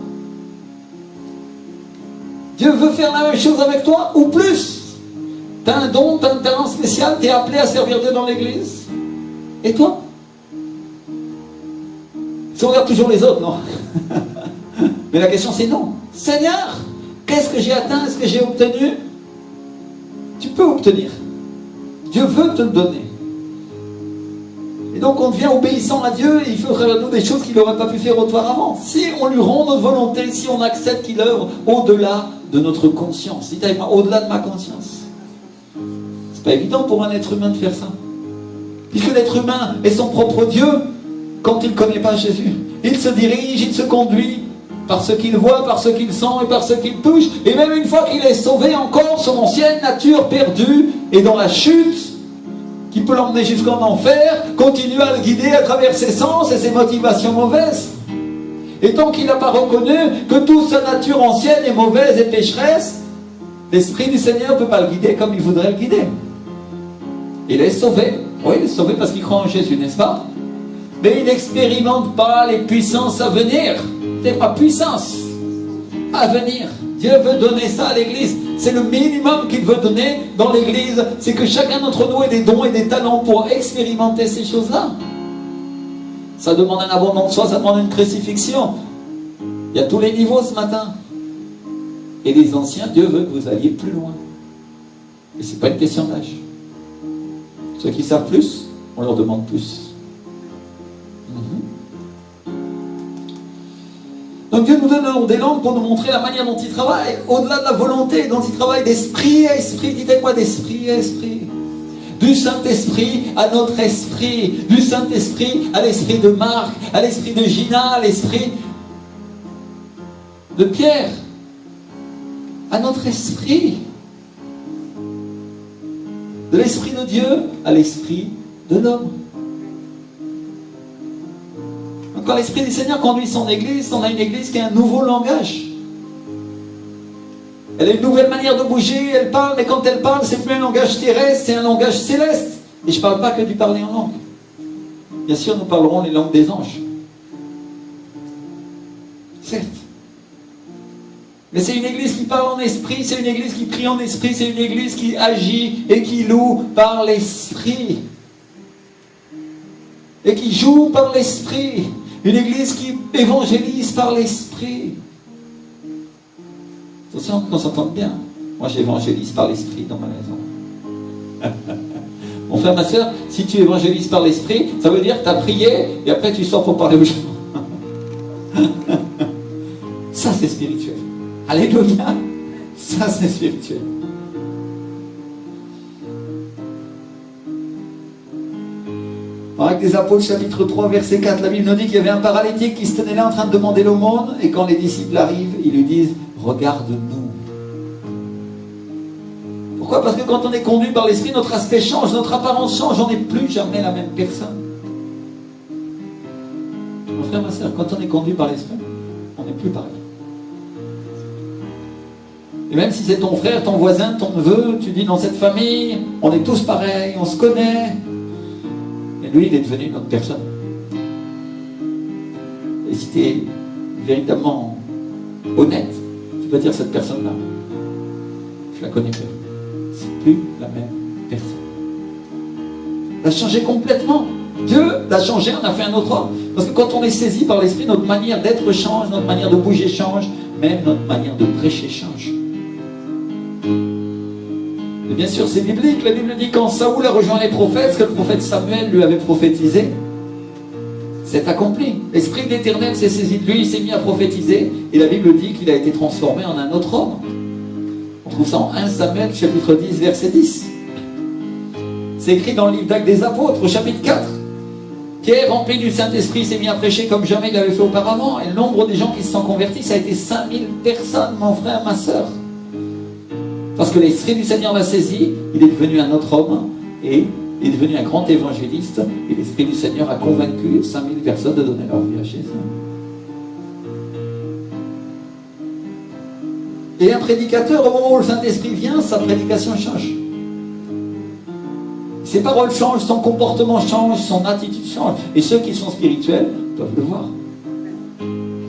Dieu veut faire la même chose avec toi ou plus? Tu as un don, tu as un talent spécial, tu es appelé à servir Dieu dans l'église. Et toi? Si on regarde toujours les autres, non. Mais la question c'est non. Seigneur, qu'est-ce que j'ai atteint? Est-ce que j'ai obtenu? Tu peux obtenir. Dieu veut te le donner. Et donc on devient obéissant à Dieu et il fait au travers de nous des choses qu'il n'aurait pas pu faire auparavant. Si on lui rend notre volonté, si on accepte qu'il œuvre au-delà de notre conscience. Dites avec moi, au-delà de ma conscience. C'est pas évident pour un être humain de faire ça. Puisque l'être humain est son propre Dieu quand il ne connaît pas Jésus. Il se dirige, il se conduit par ce qu'il voit, par ce qu'il sent et par ce qu'il touche. Et même une fois qu'il est sauvé, encore son ancienne nature perdue et dans la chute, qui peut l'emmener jusqu'en enfer, continue à le guider à travers ses sens et ses motivations mauvaises. Et tant qu'il n'a pas reconnu que toute sa nature ancienne est mauvaise et pécheresse, l'Esprit du Seigneur ne peut pas le guider comme il voudrait le guider. Il est sauvé. Oui, il est sauvé parce qu'il croit en Jésus, n'est-ce pas? Mais il n'expérimente pas les puissances à venir. C'est pas puissance à venir. Dieu veut donner ça à l'Église. C'est le minimum qu'il veut donner dans l'Église. C'est que chacun d'entre nous ait des dons et des talents pour expérimenter ces choses-là. Ça demande un abandon de soi, ça demande une crucifixion. Il y a tous les niveaux ce matin. Et les anciens, Dieu veut que vous alliez plus loin. Et ce n'est pas une question d'âge. Ceux qui savent plus, on leur demande plus. Donc Dieu nous donne des langues pour nous montrer la manière dont il travaille, au-delà de la volonté, dont il travaille d'esprit à esprit. Dites-moi d'esprit à esprit. Du Saint-Esprit à notre esprit. Du Saint-Esprit à l'esprit de Marc, à l'esprit de Gina, à l'esprit de Pierre. À notre esprit. De l'esprit de Dieu à l'esprit de l'homme. Quand l'Esprit du Seigneur conduit son Église, on a une Église qui a un nouveau langage. Elle a une nouvelle manière de bouger, elle parle, mais quand elle parle, c'est plus un langage terrestre, c'est un langage céleste. Et je ne parle pas que du parler en langue. Bien sûr, nous parlerons les langues des anges. Certes. Mais c'est une Église qui parle en esprit, c'est une Église qui prie en esprit, c'est une Église qui agit et qui loue par l'esprit. Et qui joue par l'esprit. Une Église qui évangélise par l'esprit. Attention qu'on s'entende bien. Moi j'évangélise par l'esprit dans ma maison. Mon frère, ma soeur, si tu évangélises par l'esprit, ça veut dire que tu as prié et après tu sors pour parler aux gens. Ça c'est spirituel. Alléluia. Ça c'est spirituel. Dans Actes des Apôtres, chapitre 3, verset 4, la Bible nous dit qu'il y avait un paralytique qui se tenait là en train de demander l'aumône, et quand les disciples arrivent, ils lui disent « Regarde-nous ». Pourquoi? Parce que quand on est conduit par l'Esprit, notre aspect change, notre apparence change, on n'est plus jamais la même personne. Mon frère, ma soeur, quand on est conduit par l'Esprit, on n'est plus pareil. Et même si c'est ton frère, ton voisin, ton neveu, tu dis dans cette famille, on est tous pareils, on se connaît. Et lui, il est devenu notre personne. Et si tu es véritablement honnête, tu peux dire cette personne-là, je la connais plus. C'est plus la même personne. Elle a changé complètement. Dieu l'a changé, on a fait un autre homme. Parce que quand on est saisi par l'Esprit, notre manière d'être change, notre manière de bouger change, même notre manière de prêcher change. Et bien sûr, c'est biblique. La Bible dit quand Saoul a rejoint les prophètes, ce que le prophète Samuel lui avait prophétisé, c'est accompli. L'Esprit de l'Éternel s'est saisi de lui, il s'est mis à prophétiser, et la Bible dit qu'il a été transformé en un autre homme. On trouve ça en 1 Samuel, chapitre 10, verset 10. C'est écrit dans le livre d'Actes des Apôtres, au chapitre 4. Pierre, rempli du Saint-Esprit, s'est mis à prêcher comme jamais il l'avait fait auparavant, et le nombre des gens qui se sont convertis, ça a été 5000 personnes, mon frère, ma soeur. Parce que l'Esprit du Seigneur l'a saisi, il est devenu un autre homme, et il est devenu un grand évangéliste, et l'Esprit du Seigneur a convaincu 5000 personnes de donner leur vie à Jésus. Et un prédicateur, au moment où le Saint-Esprit vient, sa prédication change. Ses paroles changent, son comportement change, son attitude change. Et ceux qui sont spirituels peuvent le voir.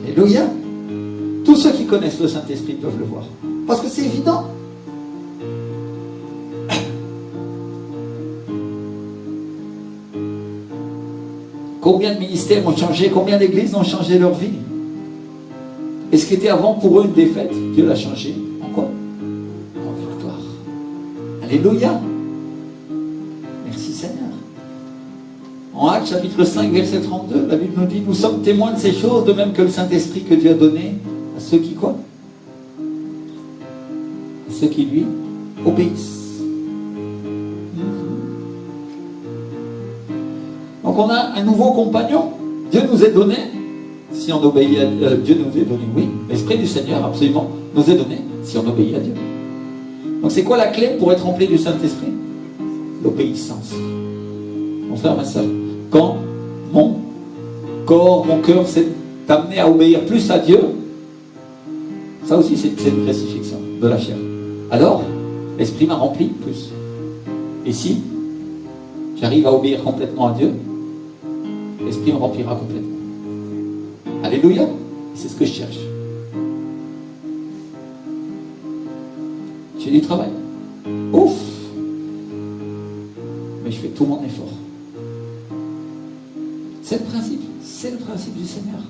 Alléluia. ceux qui connaissent le Saint-Esprit peuvent le voir. Parce que c'est évident. Combien de ministères ont changé, combien d'églises ont changé leur vie? Et ce qui était avant pour eux une défaite, Dieu l'a changé en quoi? En victoire. Alléluia. Merci Seigneur. En Actes chapitre 5 verset 32, la Bible nous dit: nous sommes témoins de ces choses, de même que le Saint-Esprit que Dieu a donné à ceux qui quoi? À ceux qui lui obéissent. Donc on a un nouveau compagnon. Dieu nous est donné, si on obéit à Dieu nous est donné, oui. L'Esprit du Seigneur, absolument, nous est donné si on obéit à Dieu. Donc c'est quoi la clé pour être rempli du Saint-Esprit? L'obéissance. Mon frère, ma soeur, quand mon corps, mon cœur s'est amené à obéir plus à Dieu, ça aussi c'est une crucifixion de la chair. Alors, l'Esprit m'a rempli plus. Et si j'arrive à obéir complètement à Dieu, l'Esprit me remplira complètement. Alléluia. C'est ce que je cherche. J'ai du travail. Ouf. Mais je fais tout mon effort. C'est le principe. C'est le principe du Seigneur.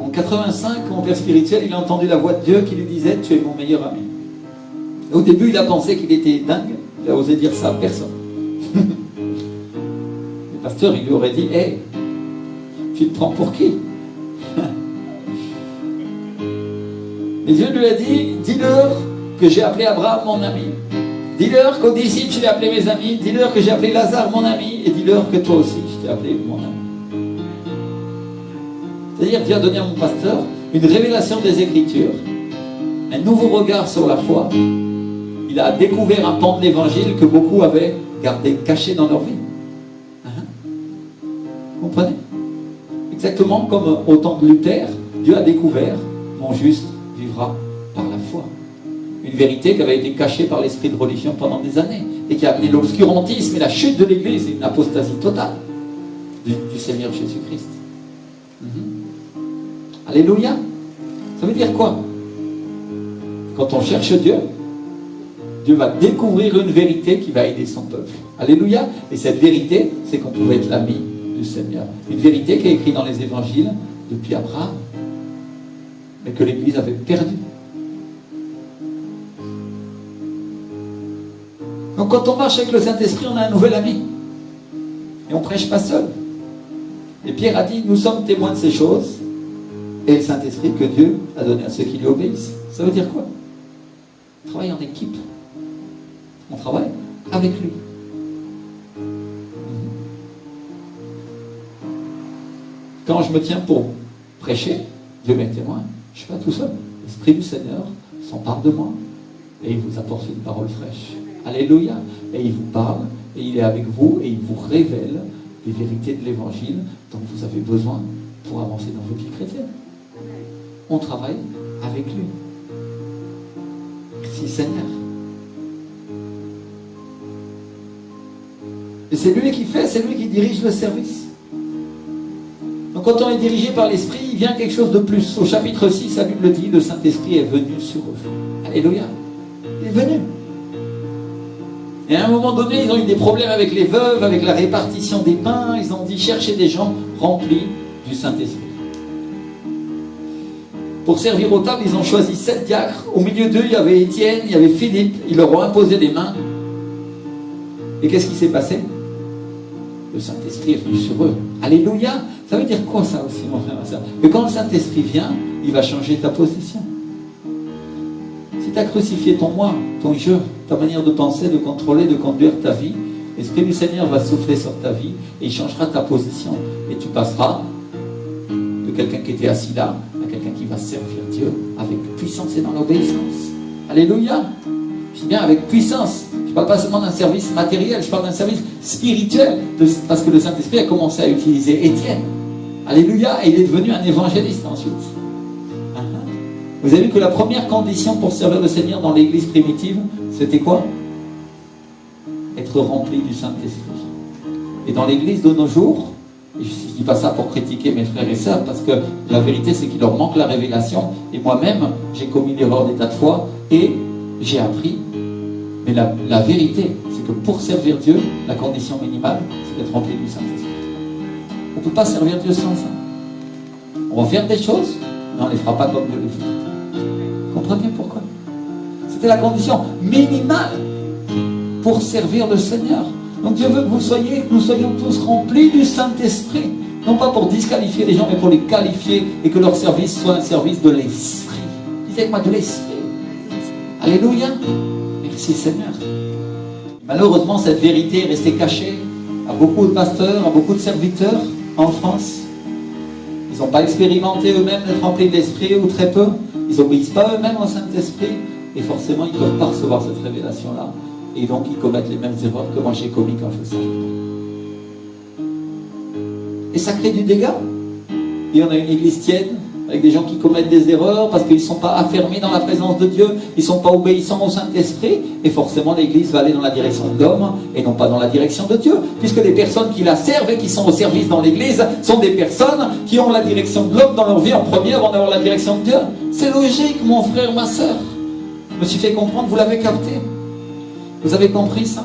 En 85, mon père spirituel, il a entendu la voix de Dieu qui lui disait: tu es mon meilleur ami. Au début, il a pensé qu'il était dingue. Il a osé dire ça à personne. Le pasteur, il lui aurait dit: hey, tu te prends pour qui? Et Dieu lui a dit: dis-leur que j'ai appelé Abraham mon ami. Dis-leur qu'aux disciples, je l'ai appelé mes amis. Dis-leur que j'ai appelé Lazare mon ami. Et dis-leur que toi aussi, je t'ai appelé mon ami. C'est-à-dire, Dieu a donné à mon pasteur une révélation des Écritures, un nouveau regard sur la foi. Il a découvert un pan de l'Évangile que beaucoup avaient gardé caché dans leur vie. Vous comprenez? Exactement comme au temps de Luther, Dieu a découvert: mon juste vivra par la foi. Une vérité qui avait été cachée par l'esprit de religion pendant des années et qui a amené l'obscurantisme et la chute de l'Église et une apostasie totale du Seigneur Jésus-Christ. Alléluia. Ça veut dire quoi? Quand on cherche Dieu, Dieu va découvrir une vérité qui va aider son peuple. Alléluia. Et cette vérité, c'est qu'on pouvait être l'ami du Seigneur. Une vérité qui est écrite dans les évangiles depuis Abraham, mais que l'Église avait perdue. Donc quand on marche avec le Saint-Esprit, on a un nouvel ami. Et on ne prêche pas seul. Et Pierre a dit: nous sommes témoins de ces choses, et le Saint-Esprit que Dieu a donné à ceux qui lui obéissent. Ça veut dire quoi? On travaille en équipe. On travaille avec lui. Quand je me tiens pour prêcher, Dieu m'est témoin, je ne suis pas tout seul. L'Esprit du Seigneur s'empare de moi et il vous apporte une parole fraîche. Alléluia. Et il vous parle, et il est avec vous, et il vous révèle des vérités de l'Évangile dont vous avez besoin pour avancer dans votre vie chrétienne. On travaille avec lui. Merci Seigneur. Et c'est lui qui fait, c'est lui qui dirige le service. Donc quand on est dirigé par l'Esprit, il vient quelque chose de plus. Au chapitre 6, la Bible dit: le Saint-Esprit est venu sur eux. Alléluia. Il est venu. Et à un moment donné, ils ont eu des problèmes avec les veuves, avec la répartition des pains. Ils ont dit: cherchez des gens remplis du Saint-Esprit. Pour servir aux tables, ils ont choisi 7 diacres. Au milieu d'eux, il y avait Étienne, il y avait Philippe. Ils leur ont imposé des mains. Et qu'est-ce qui s'est passé? Le Saint-Esprit est venu sur eux. Alléluia. Ça veut dire quoi ça aussi, mon frère, ma soeur? Que quand le Saint-Esprit vient, il va changer ta position. Si tu as crucifié ton moi, ton je, ta manière de penser, de contrôler, de conduire ta vie, l'Esprit du Seigneur va souffler sur ta vie et il changera ta position. Et tu passeras de quelqu'un qui était assis là à quelqu'un qui va servir Dieu avec puissance et dans l'obéissance. Alléluia. Je dis bien avec puissance. Je ne parle pas seulement d'un service matériel, je parle d'un service spirituel, parce que le Saint-Esprit a commencé à utiliser Étienne. Alléluia. Et il est devenu un évangéliste ensuite. Vous avez vu que la première condition pour servir le Seigneur dans l'église primitive, c'était quoi? Être rempli du Saint-Esprit. Et dans l'église de nos jours, Et je ne dis pas ça pour critiquer mes frères et sœurs, parce que la vérité, c'est qu'il leur manque la révélation. Et moi-même, j'ai commis l'erreur des tas de fois, et j'ai appris. Mais la vérité, c'est que pour servir Dieu, la condition minimale, c'est d'être rempli du Saint-Esprit. On ne peut pas servir Dieu sans ça. On va faire des choses, mais on ne les fera pas comme Dieu le fait. Vous comprenez pourquoi? C'était la condition minimale pour servir le Seigneur. Donc Dieu veut que nous soyons tous remplis du Saint-Esprit. Non pas pour disqualifier les gens, mais pour les qualifier et que leur service soit un service de l'Esprit. Disez avec moi, de l'Esprit. Alléluia. Merci Seigneur. Malheureusement, cette vérité est restée cachée à beaucoup de pasteurs, à beaucoup de serviteurs en France. Ils n'ont pas expérimenté eux-mêmes d'être remplis de l'Esprit, ou très peu. Ils n'obéissent pas eux-mêmes au Saint-Esprit. Et forcément, ils ne peuvent pas recevoir cette révélation-là. Et donc, ils commettent les mêmes erreurs que moi j'ai commis quand je savais. Et ça crée du dégât. Et on a une église tiède, avec des gens qui commettent des erreurs parce qu'ils ne sont pas affermis dans la présence de Dieu, ils ne sont pas obéissants au Saint-Esprit, et forcément l'église va aller dans la direction de l'homme et non pas dans la direction de Dieu, puisque les personnes qui la servent et qui sont au service dans l'église sont des personnes qui ont la direction de l'homme dans leur vie en premier avant d'avoir la direction de Dieu. C'est logique, mon frère, ma soeur. Je me suis fait comprendre, vous l'avez capté? Vous avez compris ça?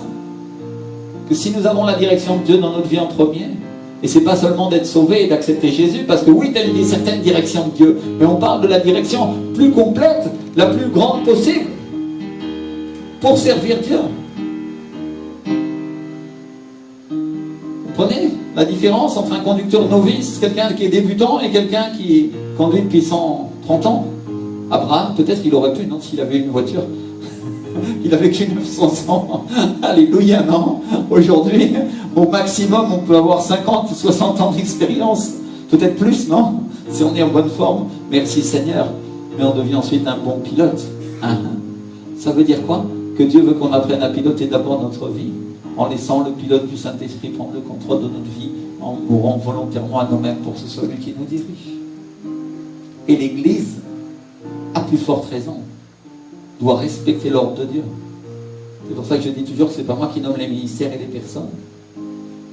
Que si nous avons la direction de Dieu dans notre vie en premier, et c'est pas seulement d'être sauvé et d'accepter Jésus, parce que oui, tu as une certaine direction de Dieu, mais on parle de la direction plus complète, la plus grande possible, pour servir Dieu. Vous comprenez la différence entre un conducteur novice, quelqu'un qui est débutant, et quelqu'un qui conduit depuis 130 ans? Abraham, peut-être qu'il aurait pu, non, s'il avait une voiture. Il a vécu 900 ans. Alléluia, non? Aujourd'hui, au maximum, on peut avoir 50 ou 60 ans d'expérience. Peut-être plus, non? Si on est en bonne forme. Merci Seigneur. Mais on devient ensuite un bon pilote. Ça veut dire quoi? Que Dieu veut qu'on apprenne à piloter d'abord notre vie, en laissant le pilote du Saint-Esprit prendre le contrôle de notre vie, en mourant volontairement à nous-mêmes pour que ce soit lui qui nous dirige. Et l'Église, à plus forte raison, doit respecter l'ordre de Dieu. C'est pour ça que je dis toujours que ce n'est pas moi qui nomme les ministères et les personnes.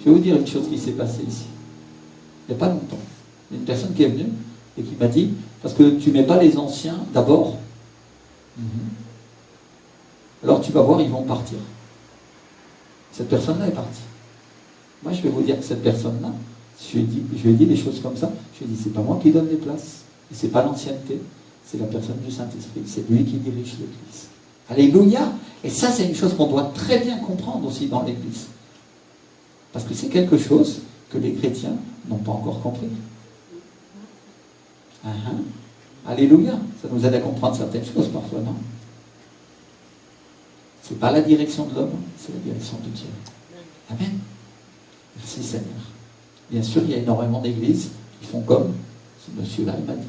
Je vais vous dire une chose qui s'est passée ici. Il n'y a pas longtemps. Il y a une personne qui est venue et qui m'a dit, parce que tu ne mets pas les anciens d'abord, alors tu vas voir, ils vont partir. Cette personne-là est partie. Moi, je vais vous dire que cette personne-là, je lui ai dit des choses comme ça, je lui ai dit, c'est pas moi qui donne les places, et c'est pas l'ancienneté, c'est la personne du Saint-Esprit, c'est lui qui dirige l'Église. Alléluia. Et ça, c'est une chose qu'on doit très bien comprendre aussi dans l'Église. Parce que c'est quelque chose que les chrétiens n'ont pas encore compris. Alléluia. Ça nous aide à comprendre certaines choses parfois, non? Ce n'est pas la direction de l'homme, c'est la direction de Dieu. Amen. Merci Seigneur. Bien sûr, il y a énormément d'églises qui font comme ce monsieur-là m'a dit.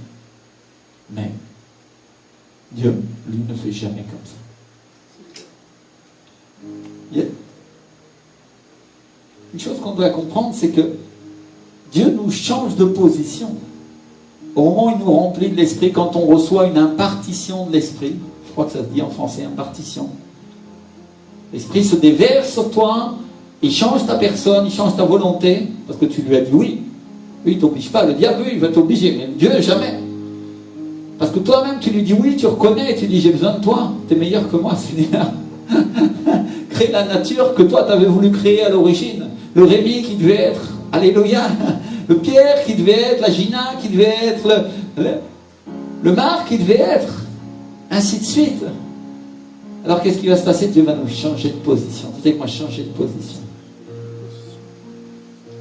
Mais Dieu, lui, ne fait jamais comme ça. Une chose qu'on doit comprendre, c'est que Dieu nous change de position. Au moment où il nous remplit de l'Esprit, quand on reçoit une impartition de l'Esprit, je crois que ça se dit en français, impartition. L'Esprit se déverse sur toi, il change ta personne, il change ta volonté, parce que tu lui as dit oui. Lui, il ne t'oblige pas. Le diable, il va t'obliger, mais Dieu, jamais. Parce que toi-même, tu lui dis oui, tu reconnais, et tu dis j'ai besoin de toi, tu es meilleur que moi, Seigneur. Crée la nature que toi, tu avais voulu créer à l'origine. Le Rémi qui devait être, alléluia, le Pierre qui devait être, la Gina qui devait être, le Marc qui devait être, ainsi de suite. Alors qu'est-ce qui va se passer? Dieu va nous changer de position. Vous savez que moi, changer de position.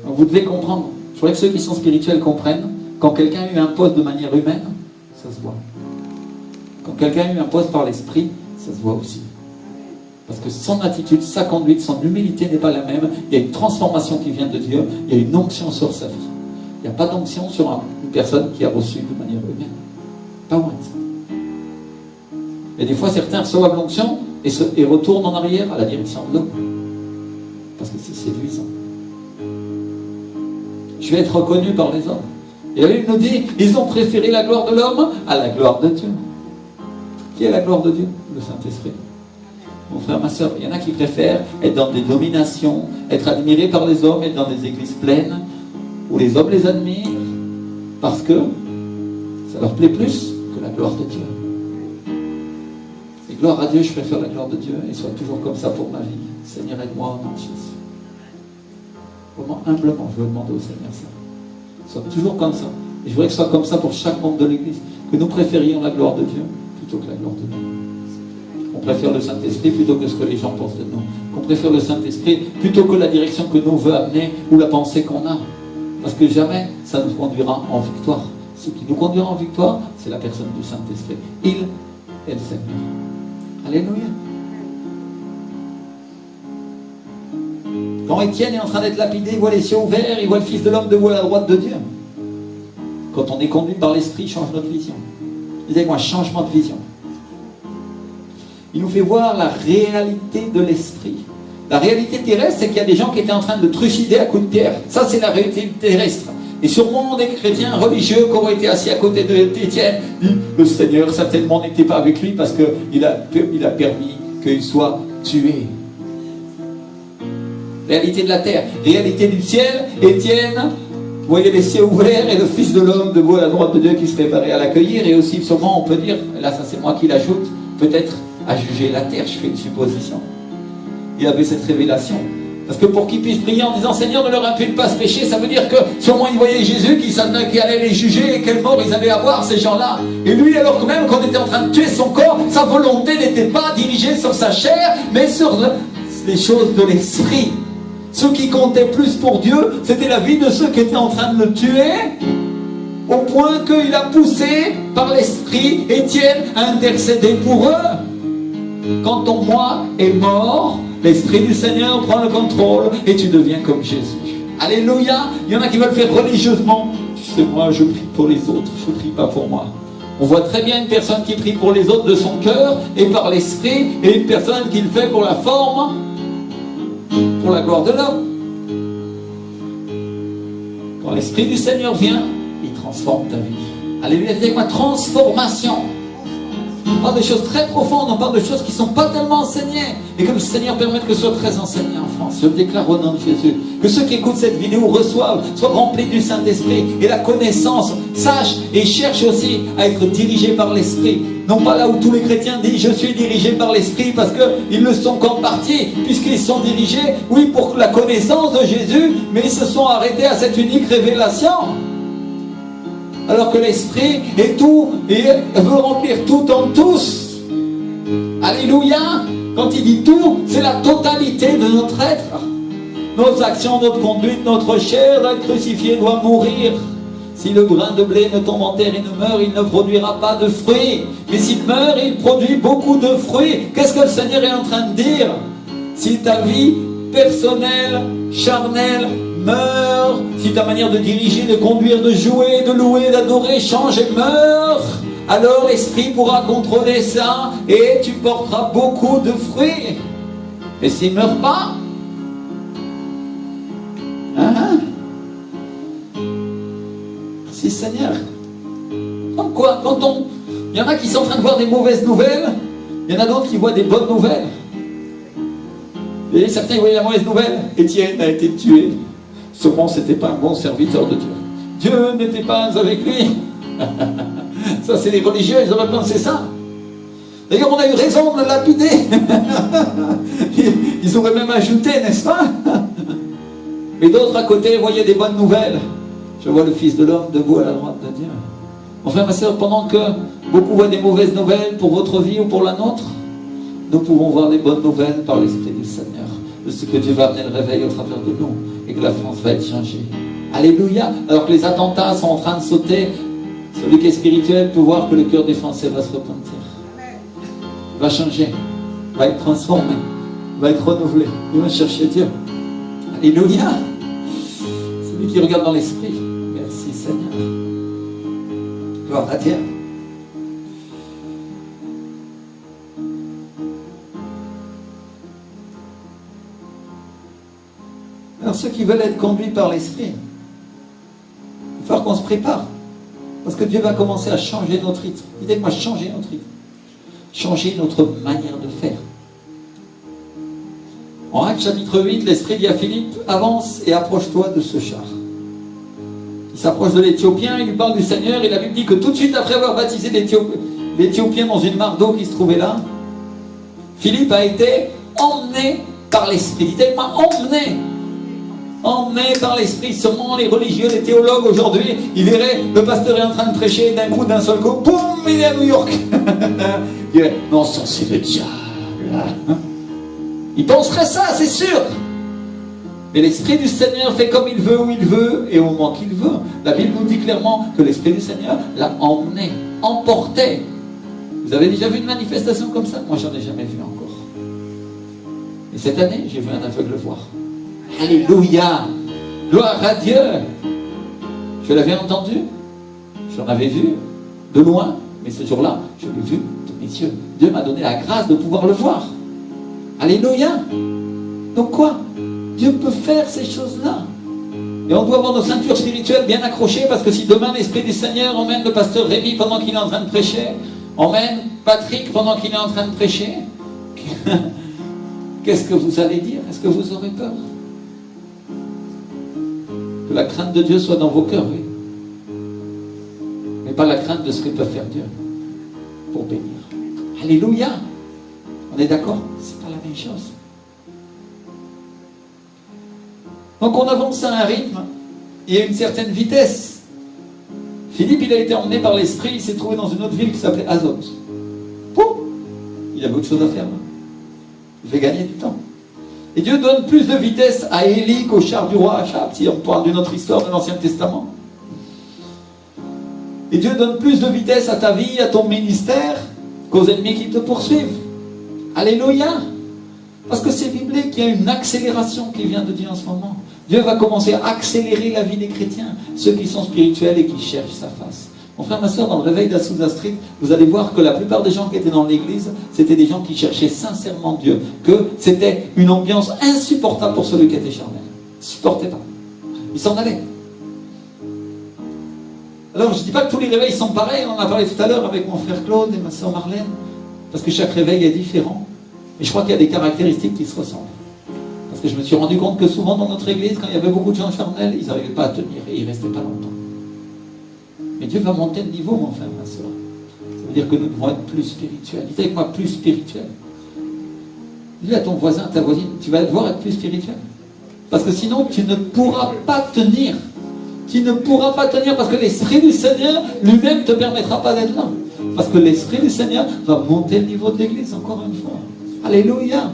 Donc vous devez comprendre. Je voudrais que ceux qui sont spirituels comprennent. Quand quelqu'un a eu un poste de manière humaine, ça se voit. Quand quelqu'un a eu un poste par l'esprit, ça se voit aussi. Parce que son attitude, sa conduite, son humilité n'est pas la même. Il y a une transformation qui vient de Dieu. Il y a une onction sur sa vie. Il n'y a pas d'onction sur une personne qui a reçu de manière humaine. Pas moins de ça. Et des fois, certains reçoivent l'onction et retournent en arrière à la direction de l'homme. Parce que c'est séduisant. Je vais être reconnu par les hommes. Et la Bible nous dit, ils ont préféré la gloire de l'homme à la gloire de Dieu. Qui est la gloire de Dieu? Le Saint-Esprit. Mon frère, ma soeur, il y en a qui préfèrent être dans des dominations, être admirés par les hommes, être dans des églises pleines, où les hommes les admirent, parce que ça leur plaît plus que la gloire de Dieu. Et gloire à Dieu, je préfère la gloire de Dieu, et soit toujours comme ça pour ma vie. Seigneur, aide-moi au nom de Jésus. Vraiment, humblement, je veux demander au Seigneur ça. Soit toujours comme ça. Et je voudrais que ce soit comme ça pour chaque membre de l'Église, que nous préférions la gloire de Dieu plutôt que la gloire de nous. Qu'on préfère le Saint-Esprit plutôt que ce que les gens pensent de nous. Qu'on préfère le Saint-Esprit plutôt que la direction que nous veut amener ou la pensée qu'on a. Parce que jamais ça nous conduira en victoire. Ce qui nous conduira en victoire, c'est la personne du Saint-Esprit. Il est le Seigneur. Alléluia. Quand Étienne est en train d'être lapidé, il voit les cieux ouverts, il voit le Fils de l'homme debout à la droite de Dieu. Quand on est conduit par l'Esprit, il change notre vision. Disais-moi, changement de vision. Il nous fait voir la réalité de l'Esprit. La réalité terrestre, c'est qu'il y a des gens qui étaient en train de trucider à coups de pierre. Ça, c'est la réalité terrestre. Et sûrement des chrétiens religieux qui auraient été assis à côté d'Étienne, le Seigneur certainement n'était pas avec lui parce qu'il a permis qu'il soit tué. Réalité de la terre, réalité du ciel, Étienne, vous voyez les cieux ouverts et le Fils de l'homme debout à la droite de Dieu qui se préparait à l'accueillir, et aussi sûrement on peut dire, là ça c'est moi qui l'ajoute, peut-être à juger la terre, je fais une supposition. Il avait cette révélation. Parce que pour qu'il puisse prier en disant Seigneur ne leur impute pas ce péché, ça veut dire que sûrement il voyait Jésus qui allait les juger et quelle mort ils allaient avoir ces gens-là. Et lui alors que même quand on était en train de tuer son corps, sa volonté n'était pas dirigée sur sa chair, mais sur les choses de l'esprit. Ce qui comptait plus pour Dieu, c'était la vie de ceux qui étaient en train de le tuer, au point qu'il a poussé par l'esprit Étienne à intercéder pour eux. Quand ton moi est mort, l'Esprit du Seigneur prend le contrôle et tu deviens comme Jésus. Alléluia. Il y en a qui veulent faire religieusement. Tu sais, moi, je prie pour les autres, je ne prie pas pour moi. On voit très bien une personne qui prie pour les autres de son cœur et par l'Esprit, et une personne qui le fait pour la forme, pour la gloire de l'homme. Quand l'Esprit du Seigneur vient, il transforme ta vie. Alléluia. Avec ma transformation. On parle des choses très profondes, on parle de choses qui ne sont pas tellement enseignées. Et que le Seigneur permette que ce soit très enseigné en France. Je le déclare au nom de Jésus. Que ceux qui écoutent cette vidéo reçoivent, soient remplis du Saint-Esprit. Et la connaissance, sachent et cherchent aussi à être dirigés par l'Esprit. Non pas là où tous les chrétiens disent je suis dirigé par l'Esprit parce qu'ils le sont qu'en partie, puisqu'ils sont dirigés, oui, pour la connaissance de Jésus, mais ils se sont arrêtés à cette unique révélation. Alors que l'Esprit est tout et veut remplir tout en tous. Alléluia. Quand il dit tout, c'est la totalité de notre être. Nos actions, notre conduite, notre chair, la crucifiée doit mourir. Si le grain de blé ne tombe en terre et ne meurt, il ne produira pas de fruits. Mais s'il meurt, il produit beaucoup de fruits. Qu'est-ce que le Seigneur est en train de dire? Si ta vie personnelle, charnelle, meurt, si ta manière de diriger, de conduire, de jouer, de louer, d'adorer change et meurt, alors l'Esprit pourra contrôler ça et tu porteras beaucoup de fruits. Et s'il ne meurt pas, merci Seigneur. Donc quoi, il y en a qui sont en train de voir des mauvaises nouvelles, il y en a d'autres qui voient des bonnes nouvelles. Et certains voyaient la mauvaise nouvelle, Étienne a été tué. Sûrement, ce n'était pas un bon serviteur de Dieu. Dieu n'était pas avec lui. Ça, c'est les religieux, ils auraient pensé ça. D'ailleurs, on a eu raison de le lapider. Ils auraient même ajouté, n'est-ce pas? Mais d'autres à côté voyaient des bonnes nouvelles. Je vois le Fils de l'homme debout à la droite de Dieu. Mon frère, ma soeur, pendant que beaucoup voient des mauvaises nouvelles pour votre vie ou pour la nôtre, nous pouvons voir des bonnes nouvelles par l'Esprit du Seigneur. De ce que Dieu va amener le réveil au travers de nous. Et que la France va être changée. Alléluia. Alors que les attentats sont en train de sauter, celui qui est spirituel peut voir que le cœur des Français va se repentir. Va changer. Va être transformé. Va être renouvelé. Il va chercher Dieu. Alléluia. Celui qui regarde dans l'esprit. Merci Seigneur. Gloire à Dieu. Alors ceux qui veulent être conduits par l'Esprit, il va falloir qu'on se prépare. Parce que Dieu va commencer à changer notre rythme. Dites-moi, changer notre rythme. Changer notre manière de faire. En Actes chapitre 8, l'Esprit dit à Philippe, avance et approche-toi de ce char. s'approche de l'Éthiopien, il lui parle du Seigneur, et la Bible dit que tout de suite après avoir baptisé l'Éthiopien dans une mare d'eau qui se trouvait là, Philippe a été emmené par l'Esprit. Il était emmené par l'Esprit. Sûrement les religieux, les théologues aujourd'hui, ils verraient le pasteur est en train de prêcher, d'un coup, d'un seul coup, boum, il est à New York. Il dirait, non, ça c'est le diable. Il penserait ça, c'est sûr. Mais l'Esprit du Seigneur fait comme il veut, où il veut, et au moment qu'il veut. La Bible nous dit clairement que l'Esprit du Seigneur l'a emmené, emporté. Vous avez déjà vu une manifestation comme ça? Moi, j'en ai jamais vu encore. Et cette année, j'ai vu un aveugle voir. Alléluia! Gloire à Dieu! Je l'avais entendu, j'en avais vu de loin, mais ce jour-là, je l'ai vu de mes yeux. Dieu m'a donné la grâce de pouvoir le voir. Alléluia! Donc quoi? Dieu peut faire ces choses-là. Et on doit avoir nos ceintures spirituelles bien accrochées, parce que si demain l'Esprit du Seigneur emmène le pasteur Rémi pendant qu'il est en train de prêcher, emmène Patrick pendant qu'il est en train de prêcher, qu'est-ce que vous allez dire? Est-ce que vous aurez peur? Que la crainte de Dieu soit dans vos cœurs, oui. Mais pas la crainte de ce que peut faire Dieu pour bénir. Alléluia! On est d'accord? C'est pas la même chose. Donc on avance à un rythme et à une certaine vitesse. Philippe, il a été emmené par l'Esprit, il s'est trouvé dans une autre ville qui s'appelait Azote. Poum! Il avait autre chose à faire. Il fait gagner du temps. Et Dieu donne plus de vitesse à Élie qu'au char du roi Achab, si on parle d'une autre histoire de l'Ancien Testament. Et Dieu donne plus de vitesse à ta vie, à ton ministère, qu'aux ennemis qui te poursuivent. Alléluia! Parce que c'est biblique, il y a une accélération qui vient de Dieu en ce moment. Dieu va commencer à accélérer la vie des chrétiens, ceux qui sont spirituels et qui cherchent sa face. Mon frère, ma soeur, dans le réveil d'Azusa Street, vous allez voir que la plupart des gens qui étaient dans l'église, c'était des gens qui cherchaient sincèrement Dieu. Que c'était une ambiance insupportable pour celui qui était charnel. Ils ne supportaient pas. Ils s'en allaient. Alors, je ne dis pas que tous les réveils sont pareils. On en a parlé tout à l'heure avec mon frère Claude et ma soeur Marlène. Parce que chaque réveil est différent. Et je crois qu'il y a des caractéristiques qui se ressemblent. Parce que je me suis rendu compte que souvent dans notre église, quand il y avait beaucoup de gens charnels, ils n'arrivaient pas à tenir et ils ne restaient pas longtemps. Mais Dieu va monter le niveau, mon frère, ma soeur. Ça veut dire que nous devons être plus spirituels. Dis avec moi, plus spirituel. Dis à ton voisin, à ta voisine, tu vas devoir être plus spirituel. Parce que sinon, tu ne pourras pas tenir. Tu ne pourras pas tenir parce que l'Esprit du Seigneur lui-même ne te permettra pas d'être là. Parce que l'Esprit du Seigneur va monter le niveau de l'église, encore une fois. Alléluia!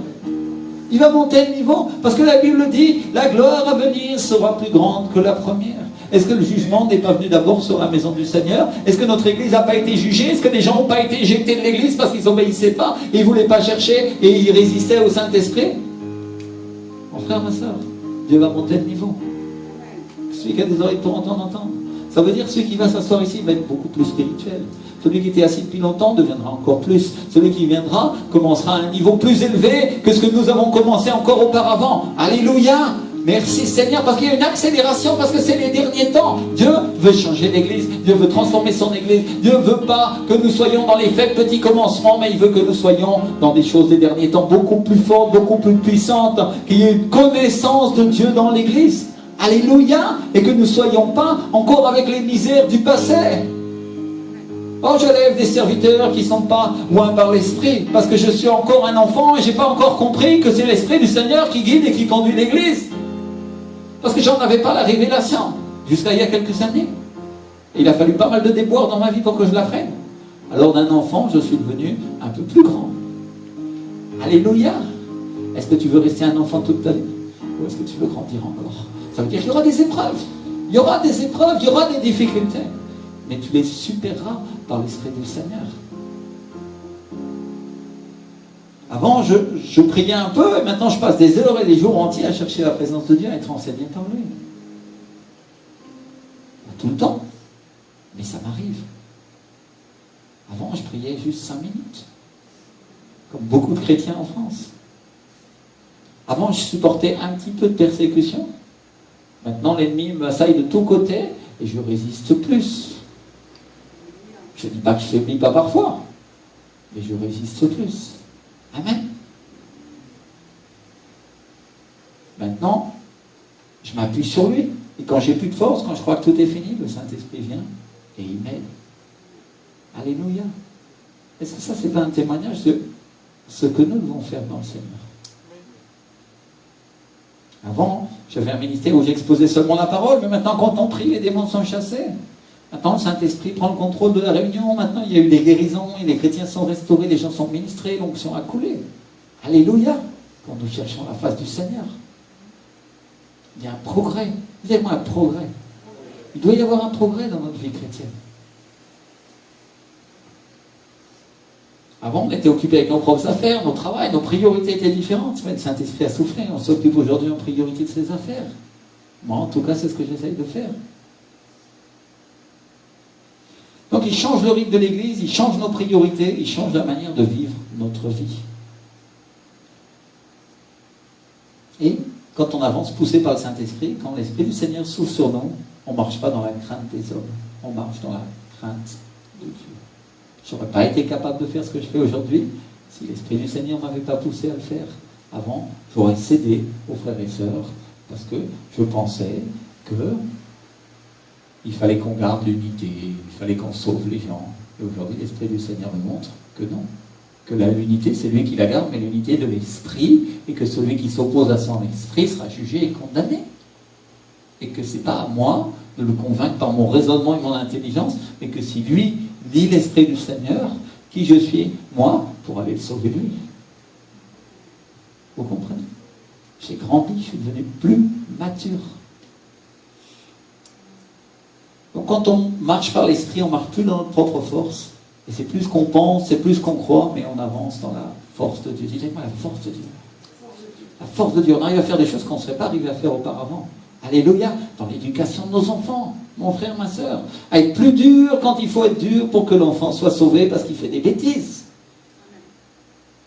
Il va monter le niveau, parce que la Bible dit, la gloire à venir sera plus grande que la première. Est-ce que le jugement n'est pas venu d'abord sur la maison du Seigneur? Est-ce que notre église n'a pas été jugée? Est-ce que des gens n'ont pas été éjectés de l'église parce qu'ils n'obéissaient pas, et ils ne voulaient pas chercher, et ils résistaient au Saint-Esprit? Mon frère, ma soeur, Dieu va monter le niveau. Celui qui a des oreilles pour entendre, entendre. Ça veut dire que celui qui va s'asseoir ici va être beaucoup plus spirituel. Celui qui était assis depuis longtemps deviendra encore plus. Celui qui viendra commencera à un niveau plus élevé que ce que nous avons commencé encore auparavant. Alléluia! Merci Seigneur, parce qu'il y a une accélération, parce que c'est les derniers temps. Dieu veut changer l'église, Dieu veut transformer son église. Dieu ne veut pas que nous soyons dans les faits petits commencements, mais il veut que nous soyons dans des choses des derniers temps beaucoup plus fortes, beaucoup plus puissantes, qu'il y ait une connaissance de Dieu dans l'église. Alléluia! Et que nous ne soyons pas encore avec les misères du passé. Oh, je lève des serviteurs qui ne sont pas loin par l'Esprit, parce que je suis encore un enfant et je n'ai pas encore compris que c'est l'Esprit du Seigneur qui guide et qui conduit l'Église. Parce que j'en avais pas la révélation, jusqu'à il y a quelques années. Et il a fallu pas mal de déboires dans ma vie pour que je l'apprenne. Alors d'un enfant, je suis devenu un peu plus grand. Alléluia! Est-ce que tu veux rester un enfant toute ta vie? Ou est-ce que tu veux grandir encore? Ça veut dire qu'il y aura des épreuves. Il y aura des épreuves, il y aura des difficultés. Mais tu les supereras par l'Esprit du Seigneur. Avant, je priais un peu, et maintenant je passe des heures et des jours entiers à chercher la présence de Dieu, à être enseigné par lui. Tout le temps. Mais ça m'arrive. Avant, je priais juste 5 minutes. Comme beaucoup de chrétiens en France. Avant, je supportais un petit peu de persécution. Maintenant, l'ennemi m'assaille de tous côtés et je résiste plus. Je ne dis pas que je ne faiblis pas parfois, mais je résiste plus. Amen. Maintenant, je m'appuie sur lui. Et quand j'ai plus de force, quand je crois que tout est fini, le Saint-Esprit vient et il m'aide. Alléluia. Est-ce que ça, c'est pas un témoignage de ce que nous devons faire dans le Seigneur? Avant, j'avais un ministère où j'exposais seulement la parole, mais maintenant, quand on prie, les démons sont chassés. Maintenant, le Saint-Esprit prend le contrôle de la réunion. Maintenant, il y a eu des guérisons, et les chrétiens sont restaurés, les gens sont ministrés, l'onction a coulé. Alléluia. Quand nous cherchons la face du Seigneur, il y a un progrès. Vous avez moi un progrès. Il doit y avoir un progrès dans notre vie chrétienne. Avant, on était occupé avec nos propres affaires, nos travails, nos priorités étaient différentes. Mais le Saint-Esprit a soufflé, on s'occupe aujourd'hui en priorité de ses affaires. Moi, en tout cas, c'est ce que j'essaye de faire. Donc, il change le rythme de l'Église, il change nos priorités, il change la manière de vivre notre vie. Et quand on avance poussé par le Saint-Esprit, quand l'Esprit du Seigneur souffle sur nous, on ne marche pas dans la crainte des hommes, on marche dans la crainte de Dieu. Je n'aurais pas été capable de faire ce que je fais aujourd'hui si l'Esprit du Seigneur ne m'avait pas poussé à le faire. Avant, j'aurais cédé aux frères et sœurs parce que je pensais qu'il fallait qu'on garde l'unité, il fallait qu'on sauve les gens. Et aujourd'hui, l'Esprit du Seigneur me montre que non. Que l'unité, c'est lui qui la garde, mais l'unité de l'Esprit, et que celui qui s'oppose à son Esprit sera jugé et condamné. Et que ce n'est pas à moi de le convaincre par mon raisonnement et mon intelligence, mais que si lui dit l'Esprit du Seigneur, qui je suis, moi, pour aller le sauver lui. Vous comprenez? J'ai grandi, je suis devenu plus mature. Donc quand on marche par l'Esprit, on ne marche plus dans notre propre force. Et c'est plus qu'on pense, c'est plus qu'on croit, mais on avance dans la force de Dieu. Dites-moi la force de Dieu. La force de Dieu. On arrive à faire des choses qu'on ne serait pas arrivé à faire auparavant. Alléluia. Dans l'éducation de nos enfants, mon frère, ma soeur. À être plus dur quand il faut être dur pour que l'enfant soit sauvé parce qu'il fait des bêtises.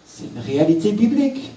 C'est une réalité biblique.